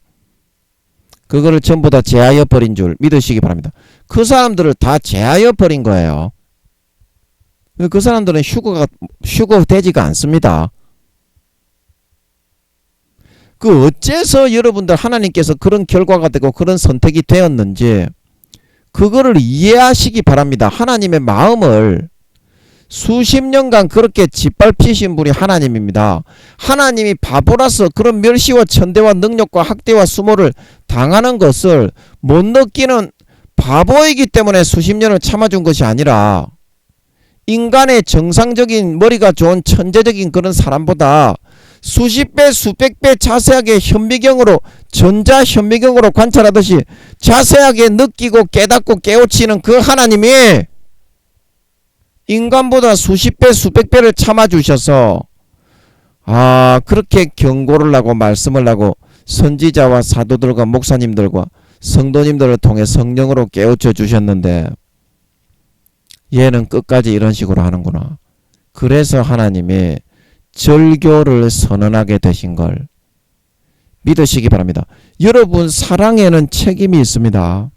그거를 전부 다 제하여 버린 줄 믿으시기 바랍니다. 그 사람들을 다 제하여 버린 거예요. 그 사람들은 휴거 되지가 않습니다. 그 어째서 여러분들 하나님께서 그런 결과가 되고 그런 선택이 되었는지 그거를 이해하시기 바랍니다. 하나님의 마음을 수십 년간 그렇게 짓밟히신 분이 하나님입니다. 하나님이 바보라서 그런 멸시와 천대와 능력과 학대와 수모를 당하는 것을 못 느끼는 바보이기 때문에 수십 년을 참아준 것이 아니라 인간의 정상적인 머리가 좋은 천재적인 그런 사람보다 수십 배 수백 배 자세하게 현미경으로 전자현미경으로 관찰하듯이 자세하게 느끼고 깨닫고 깨우치는 그 하나님이 인간보다 수십 배 수백 배를 참아주셔서 그렇게 경고를 하고 말씀을 하고 선지자와 사도들과 목사님들과 성도님들을 통해 성령으로 깨우쳐 주셨는데 얘는 끝까지 이런 식으로 하는구나. 그래서 하나님이 절교를 선언하게 되신 걸 믿으시기 바랍니다. 여러분 사랑에는 책임이 있습니다.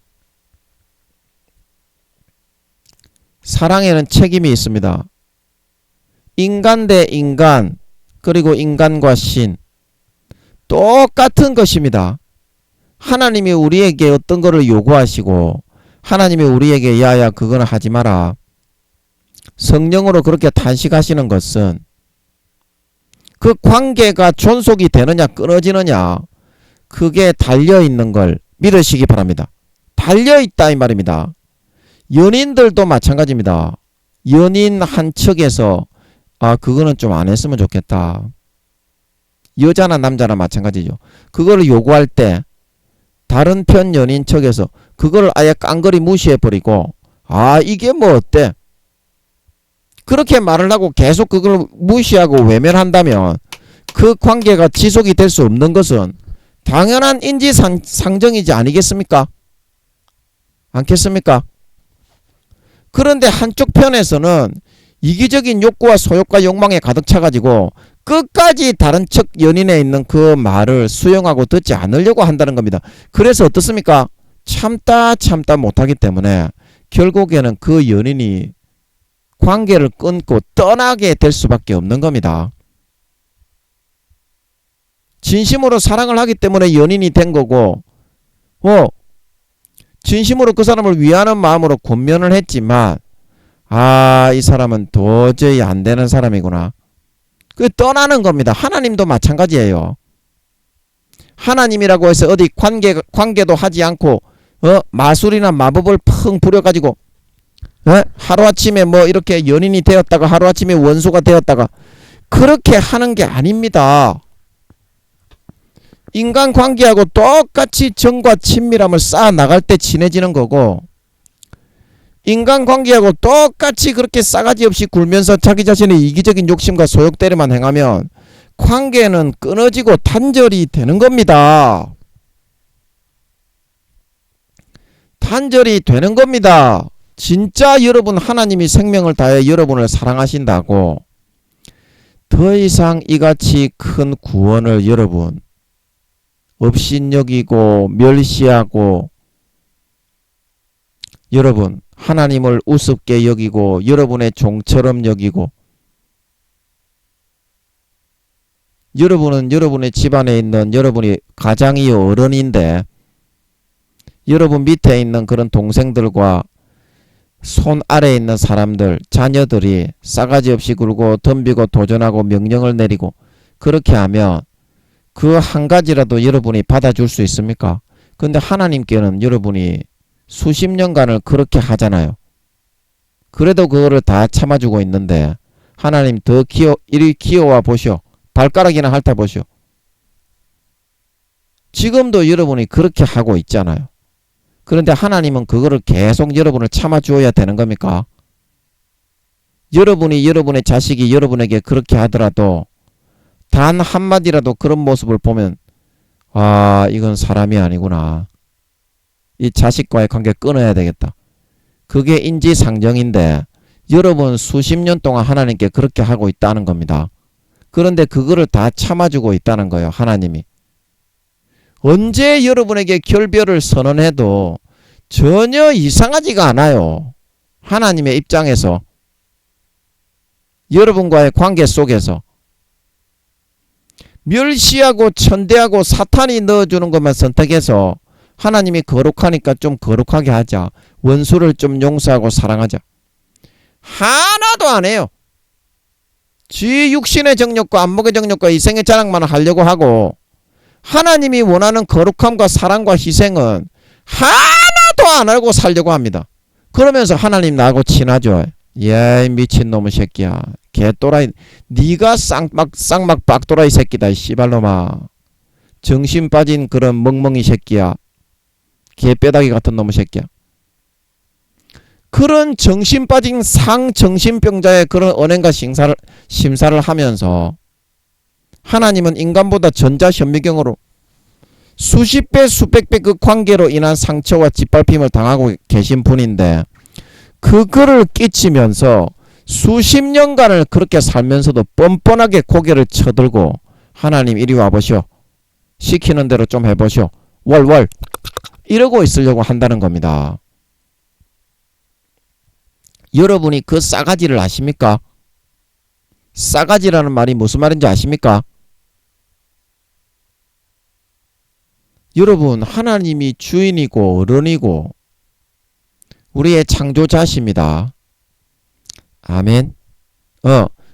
사랑에는 책임이 있습니다. 인간 대 인간, 그리고 인간과 신 똑같은 것입니다. 하나님이 우리에게 어떤 거를 요구하시고 하나님이 우리에게 야야 그거는 하지 마라 성령으로 그렇게 탄식하시는 것은 그 관계가 존속이 되느냐 끊어지느냐 그게 달려있는 걸 믿으시기 바랍니다. 달려있다 이 말입니다. 연인들도 마찬가지입니다. 연인 한 척에서 그거는 좀 안 했으면 좋겠다. 여자나 남자나 마찬가지죠. 그거를 요구할 때 다른 편 연인 척에서 그걸 아예 깡그리 무시해버리고 이게 뭐 어때? 그렇게 말을 하고 계속 그걸 무시하고 외면한다면 그 관계가 지속이 될 수 없는 것은 당연한 인지상정이지 아니겠습니까? 않겠습니까? 그런데 한쪽 편에서는 이기적인 욕구와 소욕과 욕망에 가득 차가지고 끝까지 다른 척 연인에 있는 그 말을 수용하고 듣지 않으려고 한다는 겁니다. 그래서 어떻습니까? 참다 못하기 때문에 결국에는 그 연인이 관계를 끊고 떠나게 될 수밖에 없는 겁니다. 진심으로 사랑을 하기 때문에 연인이 된 거고 진심으로 그 사람을 위하는 마음으로 권면을 했지만 이 사람은 도저히 안 되는 사람이구나. 그 떠나는 겁니다. 하나님도 마찬가지예요. 하나님이라고 해서 어디 관계도 하지 않고 마술이나 마법을 펑 부려가지고 하루아침에 뭐 이렇게 연인이 되었다가 하루아침에 원수가 되었다가 그렇게 하는 게 아닙니다. 인간관계하고 똑같이 정과 친밀함을 쌓아 나갈 때 친해지는 거고 인간관계하고 똑같이 그렇게 싸가지 없이 굴면서 자기 자신의 이기적인 욕심과 소욕대리만 행하면 관계는 끊어지고 단절이 되는 겁니다. 단절이 되는 겁니다. 진짜 여러분 하나님이 생명을 다해 여러분을 사랑하신다고 더 이상 이같이 큰 구원을 여러분 업신여기고 멸시하고 여러분 하나님을 우습게 여기고 여러분의 종처럼 여기고 여러분은 여러분의 집안에 있는 여러분이 가장이 어른인데 여러분 밑에 있는 그런 동생들과 손 아래에 있는 사람들 자녀들이 싸가지 없이 굴고 덤비고 도전하고 명령을 내리고 그렇게 하면 그 한 가지라도 여러분이 받아줄 수 있습니까? 근데 하나님께는 여러분이 수십 년간을 그렇게 하잖아요. 그래도 그거를 다 참아주고 있는데 하나님 더 이리 기어와 보시오. 발가락이나 핥아 보시오. 지금도 여러분이 그렇게 하고 있잖아요. 그런데 하나님은 그거를 계속 여러분을 참아주어야 되는 겁니까? 여러분이 여러분의 자식이 여러분에게 그렇게 하더라도 단 한마디라도 그런 모습을 보면 아 이건 사람이 아니구나. 이 자식과의 관계 끊어야 되겠다. 그게 인지상정인데 여러분 수십 년 동안 하나님께 그렇게 하고 있다는 겁니다. 그런데 그거를 다 참아주고 있다는 거예요. 하나님이. 언제 여러분에게 결별을 선언해도 전혀 이상하지가 않아요. 하나님의 입장에서 여러분과의 관계 속에서 멸시하고 천대하고 사탄이 넣어주는 것만 선택해서 하나님이 거룩하니까 좀 거룩하게 하자. 원수를 좀 용서하고 사랑하자. 하나도 안 해요. 지 육신의 정욕과 안목의 정욕과 이생의 자랑만 하려고 하고 하나님이 원하는 거룩함과 사랑과 희생은 하나도 안 알고 살려고 합니다. 그러면서 하나님 나하고 친하죠. 예 미친놈의 새끼야. 개또라이. 네가 쌍막 빡또라이 새끼다. 씨발놈아. 정신 빠진 그런 멍멍이 새끼야. 개뼈다귀 같은 놈의 새끼야. 그런 정신 빠진 상정신병자의 그런 언행과 심사를 하면서 하나님은 인간보다 전자현미경으로 수십 배 수백 배 그 관계로 인한 상처와 짓밟힘을 당하고 계신 분인데 그거를 끼치면서 수십 년간을 그렇게 살면서도 뻔뻔하게 고개를 쳐들고 하나님 이리 와보시오. 시키는 대로 좀 해보시오. 월월 이러고 있으려고 한다는 겁니다. 여러분이 그 싸가지를 아십니까? 싸가지라는 말이 무슨 말인지 아십니까? 여러분 하나님이 주인이고 어른이고 우리의 창조자십니다. 아멘.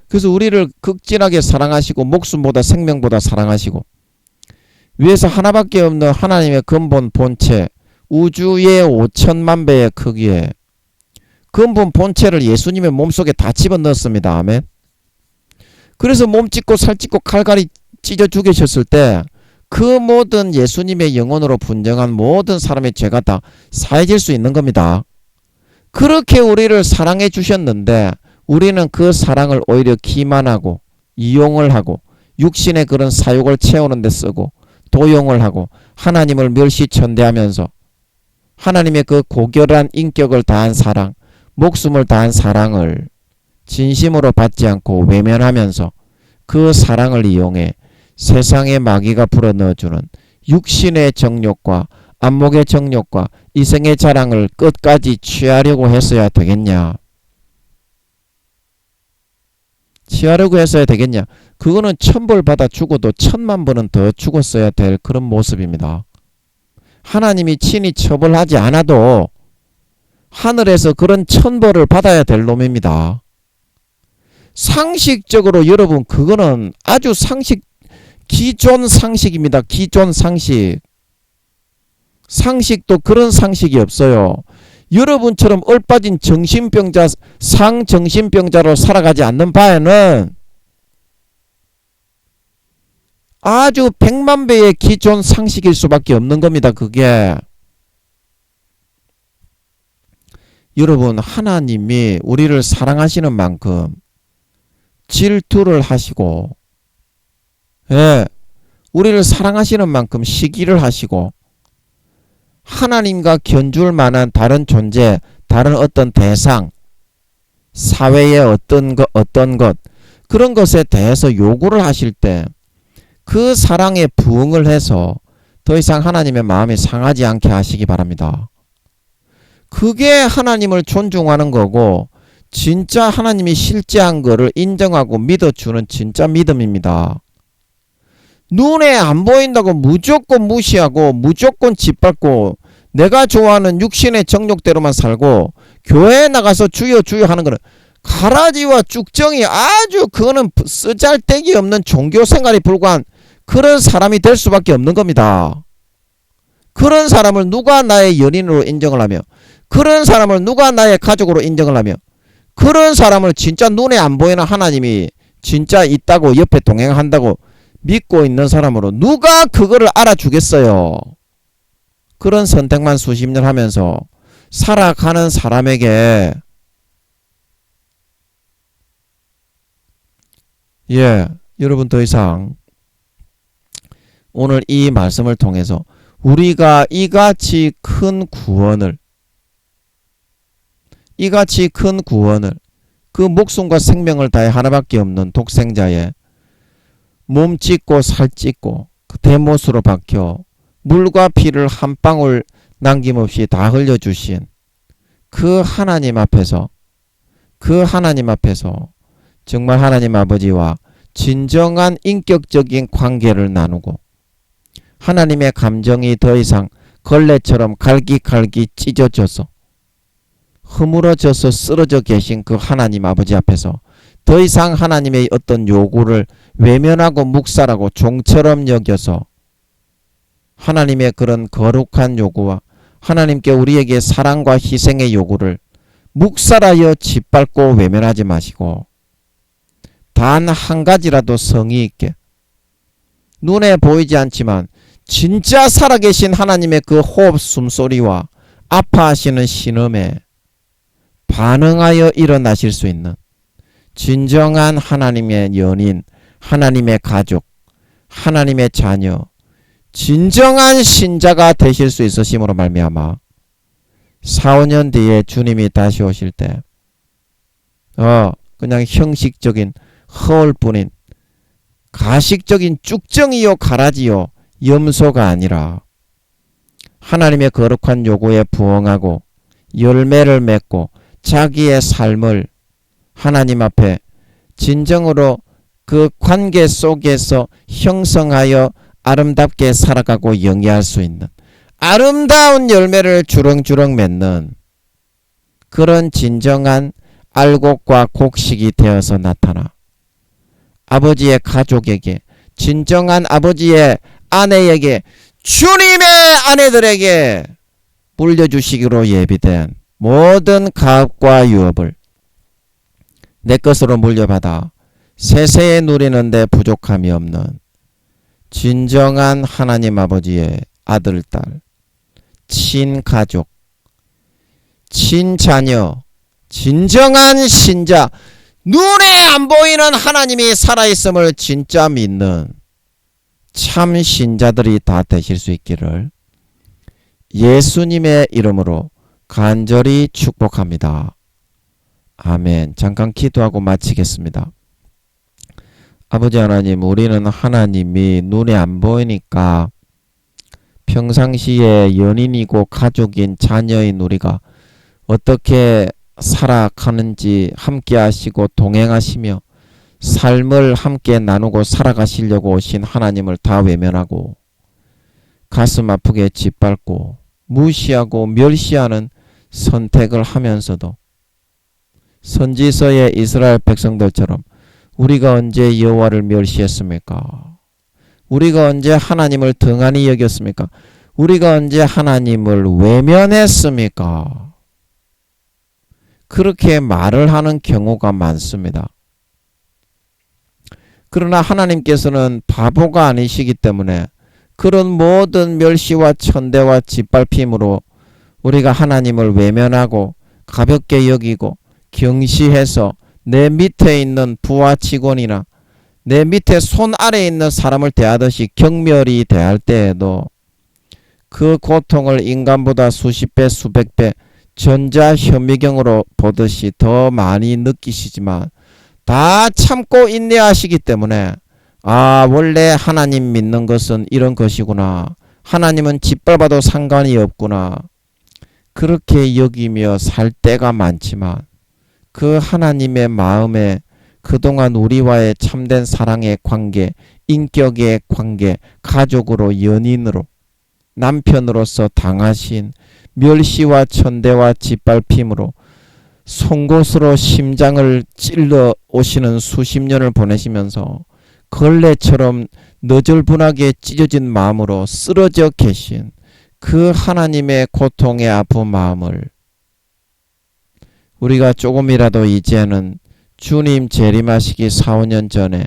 그래서 우리를 극진하게 사랑하시고 목숨보다 생명보다 사랑하시고 위에서 하나밖에 없는 하나님의 근본 본체 우주의 5천만 배의 크기에 근본 본체를 예수님의 몸속에 다 집어넣었습니다. 아멘. 그래서 몸 찢고 살 찢고 칼갈이 찢어 죽이셨을 때 그 모든 예수님의 영혼으로 분정한 모든 사람의 죄가 다 사해질 수 있는 겁니다. 그렇게 우리를 사랑해 주셨는데 우리는 그 사랑을 오히려 기만하고 이용을 하고 육신의 그런 사욕을 채우는 데 쓰고 도용을 하고 하나님을 멸시천대하면서 하나님의 그 고결한 인격을 다한 사랑, 목숨을 다한 사랑을 진심으로 받지 않고 외면하면서 그 사랑을 이용해 세상의 마귀가 불어넣어주는 육신의 정욕과 안목의 정욕과 이생의 자랑을 끝까지 취하려고 했어야 되겠냐? 취하려고 했어야 되겠냐? 그거는 1000벌 받아 죽어도 1000만번은 더 죽었어야 될 그런 모습입니다. 하나님이 친히 처벌하지 않아도 하늘에서 그런 1000벌을 받아야 될 놈입니다. 상식적으로 여러분 그거는 아주 기존 상식입니다. 기존 상식. 상식도 그런 상식이 없어요. 여러분처럼 얼빠진 정신병자, 상정신병자로 살아가지 않는 바에는 아주 100만 배의 기존 상식일 수밖에 없는 겁니다. 그게. 여러분, 하나님이 우리를 사랑하시는 만큼 질투를 하시고, 예, 우리를 사랑하시는 만큼 시기를 하시고, 하나님과 견줄 만한 다른 존재, 다른 어떤 대상, 사회의 어떤 것, 그런 것에 대해서 요구를 하실 때 그 사랑에 부응을 해서 더 이상 하나님의 마음이 상하지 않게 하시기 바랍니다. 그게 하나님을 존중하는 거고, 진짜 하나님이 실제한 거를 인정하고 믿어주는 진짜 믿음입니다. 눈에 안 보인다고 무조건 무시하고 무조건 짓밟고 내가 좋아하는 육신의 정욕대로만 살고 교회에 나가서 주여 주여 하는 거는 가라지와 쭉정이 아주 그거는 쓰잘데기 없는 종교 생활에 불과한 그런 사람이 될 수밖에 없는 겁니다. 그런 사람을 누가 나의 연인으로 인정을 하며, 그런 사람을 누가 나의 가족으로 인정을 하며, 그런 사람을 진짜 눈에 안 보이는 하나님이 진짜 있다고 옆에 동행한다고 믿고 있는 사람으로 누가 그거를 알아주겠어요. 그런 선택만 수십 년 하면서 살아가는 사람에게 여러분, 더 이상 오늘 이 말씀을 통해서 우리가 이같이 큰 구원을 그 목숨과 생명을 다해 하나밖에 없는 독생자의 몸 찢고 살 찢고 그 대못으로 박혀 물과 피를 한 방울 남김없이 다 흘려주신 그 하나님 앞에서 정말 하나님 아버지와 진정한 인격적인 관계를 나누고, 하나님의 감정이 더 이상 걸레처럼 갈기갈기 찢어져서 허물어져서 쓰러져 계신 그 하나님 아버지 앞에서 더 이상 하나님의 어떤 요구를 외면하고 묵살하고 종처럼 여겨서 하나님의 그런 거룩한 요구와 하나님께 우리에게 사랑과 희생의 요구를 묵살하여 짓밟고 외면하지 마시고, 단 한 가지라도 성의 있게 눈에 보이지 않지만 진짜 살아계신 하나님의 그 호흡 숨소리와 아파하시는 신음에 반응하여 일어나실 수 있는 진정한 하나님의 연인, 하나님의 가족, 하나님의 자녀, 진정한 신자가 되실 수 있으심으로 말미암아 4, 5년 뒤에 주님이 다시 오실 때 그냥 형식적인 허울뿐인 가식적인 쭉정이요 가라지요 염소가 아니라 하나님의 거룩한 요구에 부응하고 열매를 맺고 자기의 삶을 하나님 앞에 진정으로 그 관계 속에서 형성하여 아름답게 살아가고 영위할 수 있는 아름다운 열매를 주렁주렁 맺는 그런 진정한 알곡과 곡식이 되어서 나타나 아버지의 가족에게, 진정한 아버지의 아내에게, 주님의 아내들에게 물려주시기로 예비된 모든 가업과 유업을 내 것으로 물려받아 세세에 누리는데 부족함이 없는 진정한 하나님 아버지의 아들, 딸, 친가족, 친자녀, 진정한 신자, 눈에 안 보이는 하나님이 살아있음을 진짜 믿는 참 신자들이 다 되실 수 있기를 예수님의 이름으로 간절히 축복합니다. 아멘. 잠깐 기도하고 마치겠습니다. 아버지 하나님, 우리는 하나님이 눈에 안 보이니까 평상시에 연인이고 가족인 자녀인 우리가 어떻게 살아가는지 함께 하시고 동행하시며 삶을 함께 나누고 살아가시려고 오신 하나님을 다 외면하고 가슴 아프게 짓밟고 무시하고 멸시하는 선택을 하면서도 선지서의 이스라엘 백성들처럼 우리가 언제 여호와를 멸시했습니까? 우리가 언제 하나님을 등한히 여겼습니까? 우리가 언제 하나님을 외면했습니까? 그렇게 말을 하는 경우가 많습니다. 그러나 하나님께서는 바보가 아니시기 때문에 그런 모든 멸시와 천대와 짓밟힘으로 우리가 하나님을 외면하고 가볍게 여기고 경시해서 내 밑에 있는 부하 직원이나 내 밑에 손 아래에 있는 사람을 대하듯이 경멸히 대할 때에도 그 고통을 인간보다 수십 배 수백 배 전자현미경으로 보듯이 더 많이 느끼시지만 다 참고 인내하시기 때문에 원래 하나님 믿는 것은 이런 것이구나. 하나님은 짓밟아도 상관이 없구나. 그렇게 여기며 살 때가 많지만 그 하나님의 마음에 그동안 우리와의 참된 사랑의 관계, 인격의 관계, 가족으로 연인으로 남편으로서 당하신 멸시와 천대와 짓밟힘으로 송곳으로 심장을 찔러 오시는 수십 년을 보내시면서 걸레처럼 너절분하게 찢어진 마음으로 쓰러져 계신 그 하나님의 고통의 아픈 마음을 우리가 조금이라도 이제는 주님 재림하시기 4, 5년 전에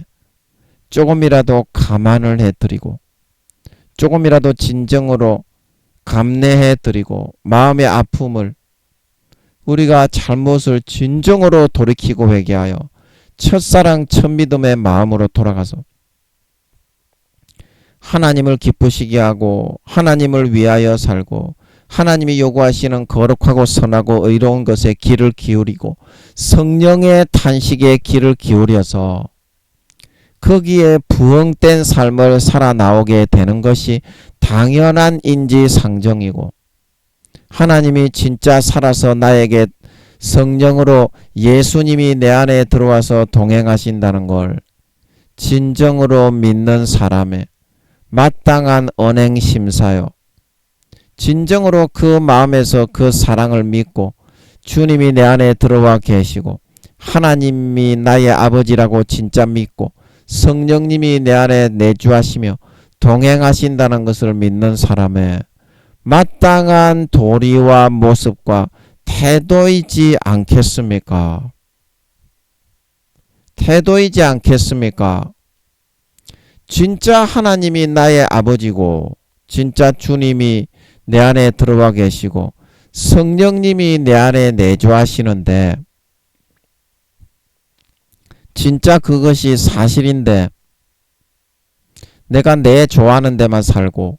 조금이라도 감안을 해드리고 조금이라도 진정으로 감내해드리고 마음의 아픔을 우리가 잘못을 진정으로 돌이키고 회개하여 첫사랑 첫믿음의 마음으로 돌아가서 하나님을 기쁘시게 하고 하나님을 위하여 살고 하나님이 요구하시는 거룩하고 선하고 의로운 것에 귀를 기울이고 성령의 탄식에 귀를 기울여서 거기에 부흥된 삶을 살아나오게 되는 것이 당연한 인지상정이고 하나님이 진짜 살아서 나에게 성령으로 예수님이 내 안에 들어와서 동행하신다는 걸 진정으로 믿는 사람의 마땅한 언행심사요. 진정으로 그 마음에서 그 사랑을 믿고 주님이 내 안에 들어와 계시고 하나님이 나의 아버지라고 진짜 믿고 성령님이 내 안에 내주하시며 동행하신다는 것을 믿는 사람의 마땅한 도리와 모습과 태도이지 않겠습니까? 태도이지 않겠습니까? 진짜 하나님이 나의 아버지고 진짜 주님이 내 안에 들어와 계시고 성령님이 내 안에 내주하시는데 진짜 그것이 사실인데 내가 내 좋아하는 데만 살고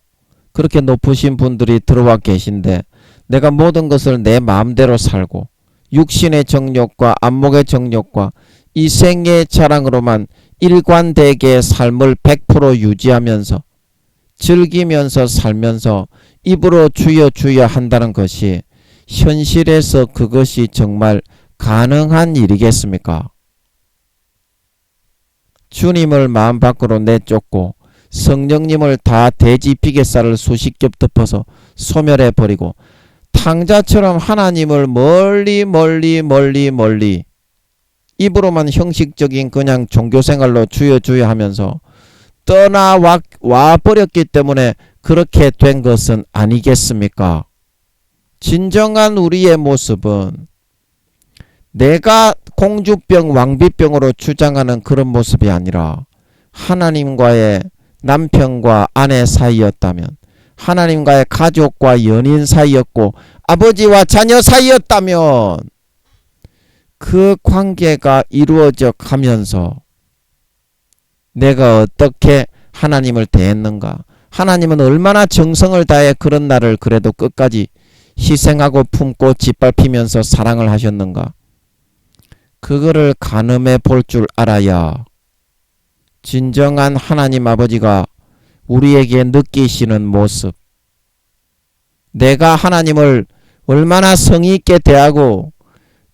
그렇게 높으신 분들이 들어와 계신데 내가 모든 것을 내 마음대로 살고 육신의 정욕과 안목의 정욕과 이 생의 자랑으로만 일관되게 삶을 100% 유지하면서 즐기면서 살면서 입으로 주여 주여 한다는 것이 현실에서 그것이 정말 가능한 일이겠습니까? 주님을 마음 밖으로 내쫓고 성령님을 다 돼지 비계살을 수십 겹 덮어서 소멸해버리고 탕자처럼 하나님을 멀리 입으로만 형식적인 그냥 종교생활로 주여 주여 하면서 떠나와 버렸기 때문에 그렇게 된 것은 아니겠습니까? 진정한 우리의 모습은 내가 공주병 왕비병으로 주장하는 그런 모습이 아니라 하나님과의 남편과 아내 사이였다면 하나님과의 가족과 연인 사이였고 아버지와 자녀 사이였다면 그 관계가 이루어져 가면서 내가 어떻게 하나님을 대했는가, 하나님은 얼마나 정성을 다해 그런 나를 그래도 끝까지 희생하고 품고 짓밟히면서 사랑을 하셨는가, 그거를 가늠해 볼 줄 알아야 진정한 하나님 아버지가 우리에게 느끼시는 모습, 내가 하나님을 얼마나 성의 있게 대하고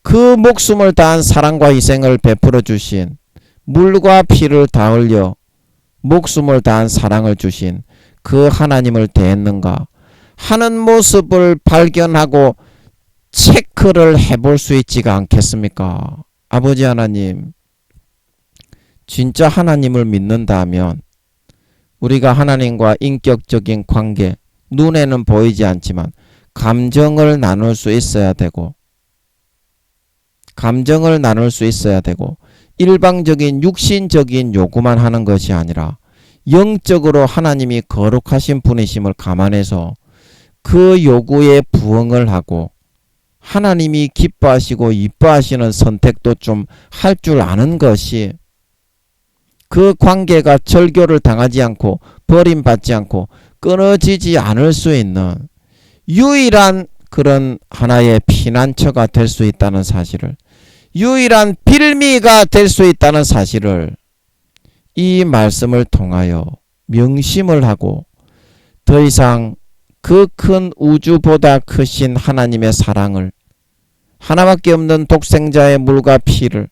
그 목숨을 다한 사랑과 희생을 베풀어 주신, 물과 피를 다 흘려 목숨을 다한 사랑을 주신 그 하나님을 대했는가 하는 모습을 발견하고 체크를 해볼 수 있지가 않겠습니까? 아버지 하나님, 진짜 하나님을 믿는다면 우리가 하나님과 인격적인 관계, 눈에는 보이지 않지만 감정을 나눌 수 있어야 되고 일방적인 육신적인 요구만 하는 것이 아니라 영적으로 하나님이 거룩하신 분이심을 감안해서 그 요구에 부응을 하고 하나님이 기뻐하시고 이뻐하시는 선택도 좀 할 줄 아는 것이 그 관계가 절교를 당하지 않고 버림받지 않고 끊어지지 않을 수 있는 유일한 그런 하나의 피난처가 될 수 있다는 사실을, 유일한 빌미가 될 수 있다는 사실을 이 말씀을 통하여 명심을 하고 더 이상 그 큰 우주보다 크신 하나님의 사랑을, 하나밖에 없는 독생자의 물과 피를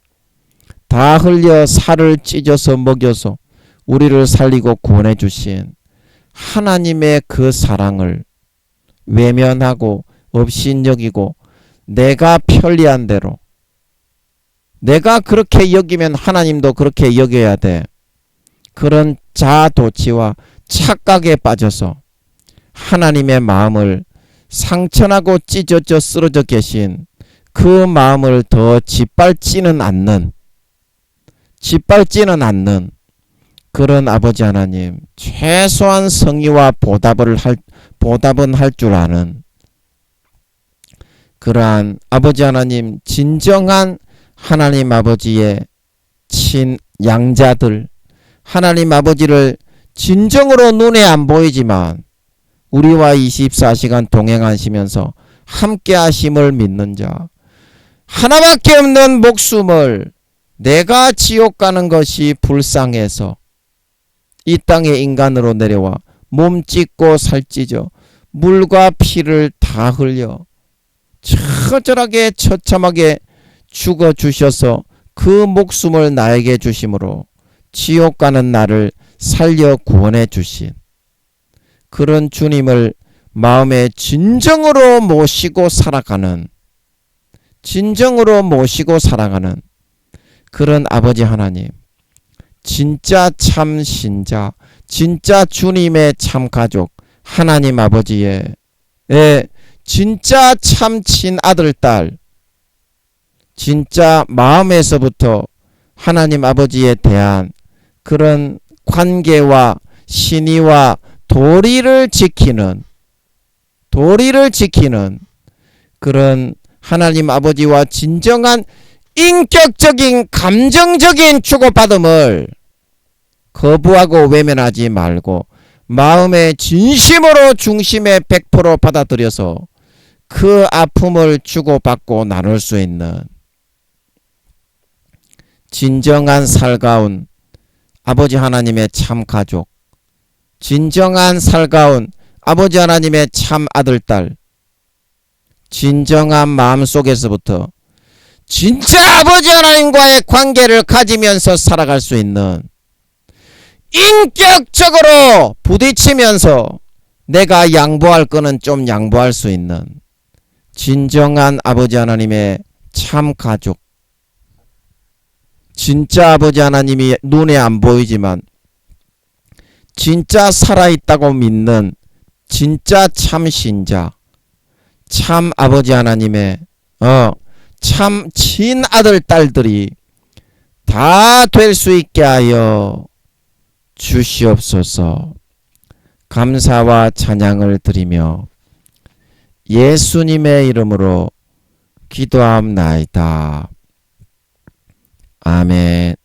다 흘려 살을 찢어서 먹여서 우리를 살리고 구원해 주신 하나님의 그 사랑을 외면하고 업신여기고 내가 편리한 대로, 내가 그렇게 여기면 하나님도 그렇게 여겨야 돼, 그런 자아도취와 착각에 빠져서 하나님의 마음을 상처나고 찢어져 쓰러져 계신 그 마음을 더 짓밟지는 않는 그런 아버지 하나님, 최소한 성의와 보답은 할 줄 아는 그러한 아버지 하나님, 진정한 하나님 아버지의 친양자들, 하나님 아버지를 진정으로 눈에 안 보이지만 우리와 24시간 동행하시면서 함께 하심을 믿는 자, 하나밖에 없는 목숨을 내가 지옥 가는 것이 불쌍해서 이 땅에 인간으로 내려와 몸 찢고 살 찢어 물과 피를 다 흘려 처절하게 처참하게 죽어주셔서 그 목숨을 나에게 주심으로 지옥 가는 나를 살려 구원해 주신 그런 주님을 마음에 진정으로 모시고 살아가는 그런 아버지 하나님, 진짜 참 신자, 진짜 주님의 참 가족, 하나님 아버지의 진짜 참 친아들 딸, 진짜 마음에서부터 하나님 아버지에 대한 그런 관계와 신의와 도리를 지키는 그런 하나님 아버지와 진정한 인격적인 감정적인 주고받음을 거부하고 외면하지 말고 마음의 진심으로 중심에 100% 받아들여서 그 아픔을 주고받고 나눌 수 있는 진정한 살가운 아버지 하나님의 참 가족, 진정한 살가운 아버지 하나님의 참 아들, 딸, 진정한 마음속에서부터 진짜 아버지 하나님과의 관계를 가지면서 살아갈 수 있는, 인격적으로 부딪히면서 내가 양보할 거는 좀 양보할 수 있는 진정한 아버지 하나님의 참 가족, 진짜 아버지 하나님이 눈에 안 보이지만 진짜 살아있다고 믿는 진짜 참 신자, 참 아버지 하나님의 참 친아들 딸들이 다 될 수 있게 하여 주시옵소서. 감사와 찬양을 드리며 예수님의 이름으로 기도함나이다. 아멘.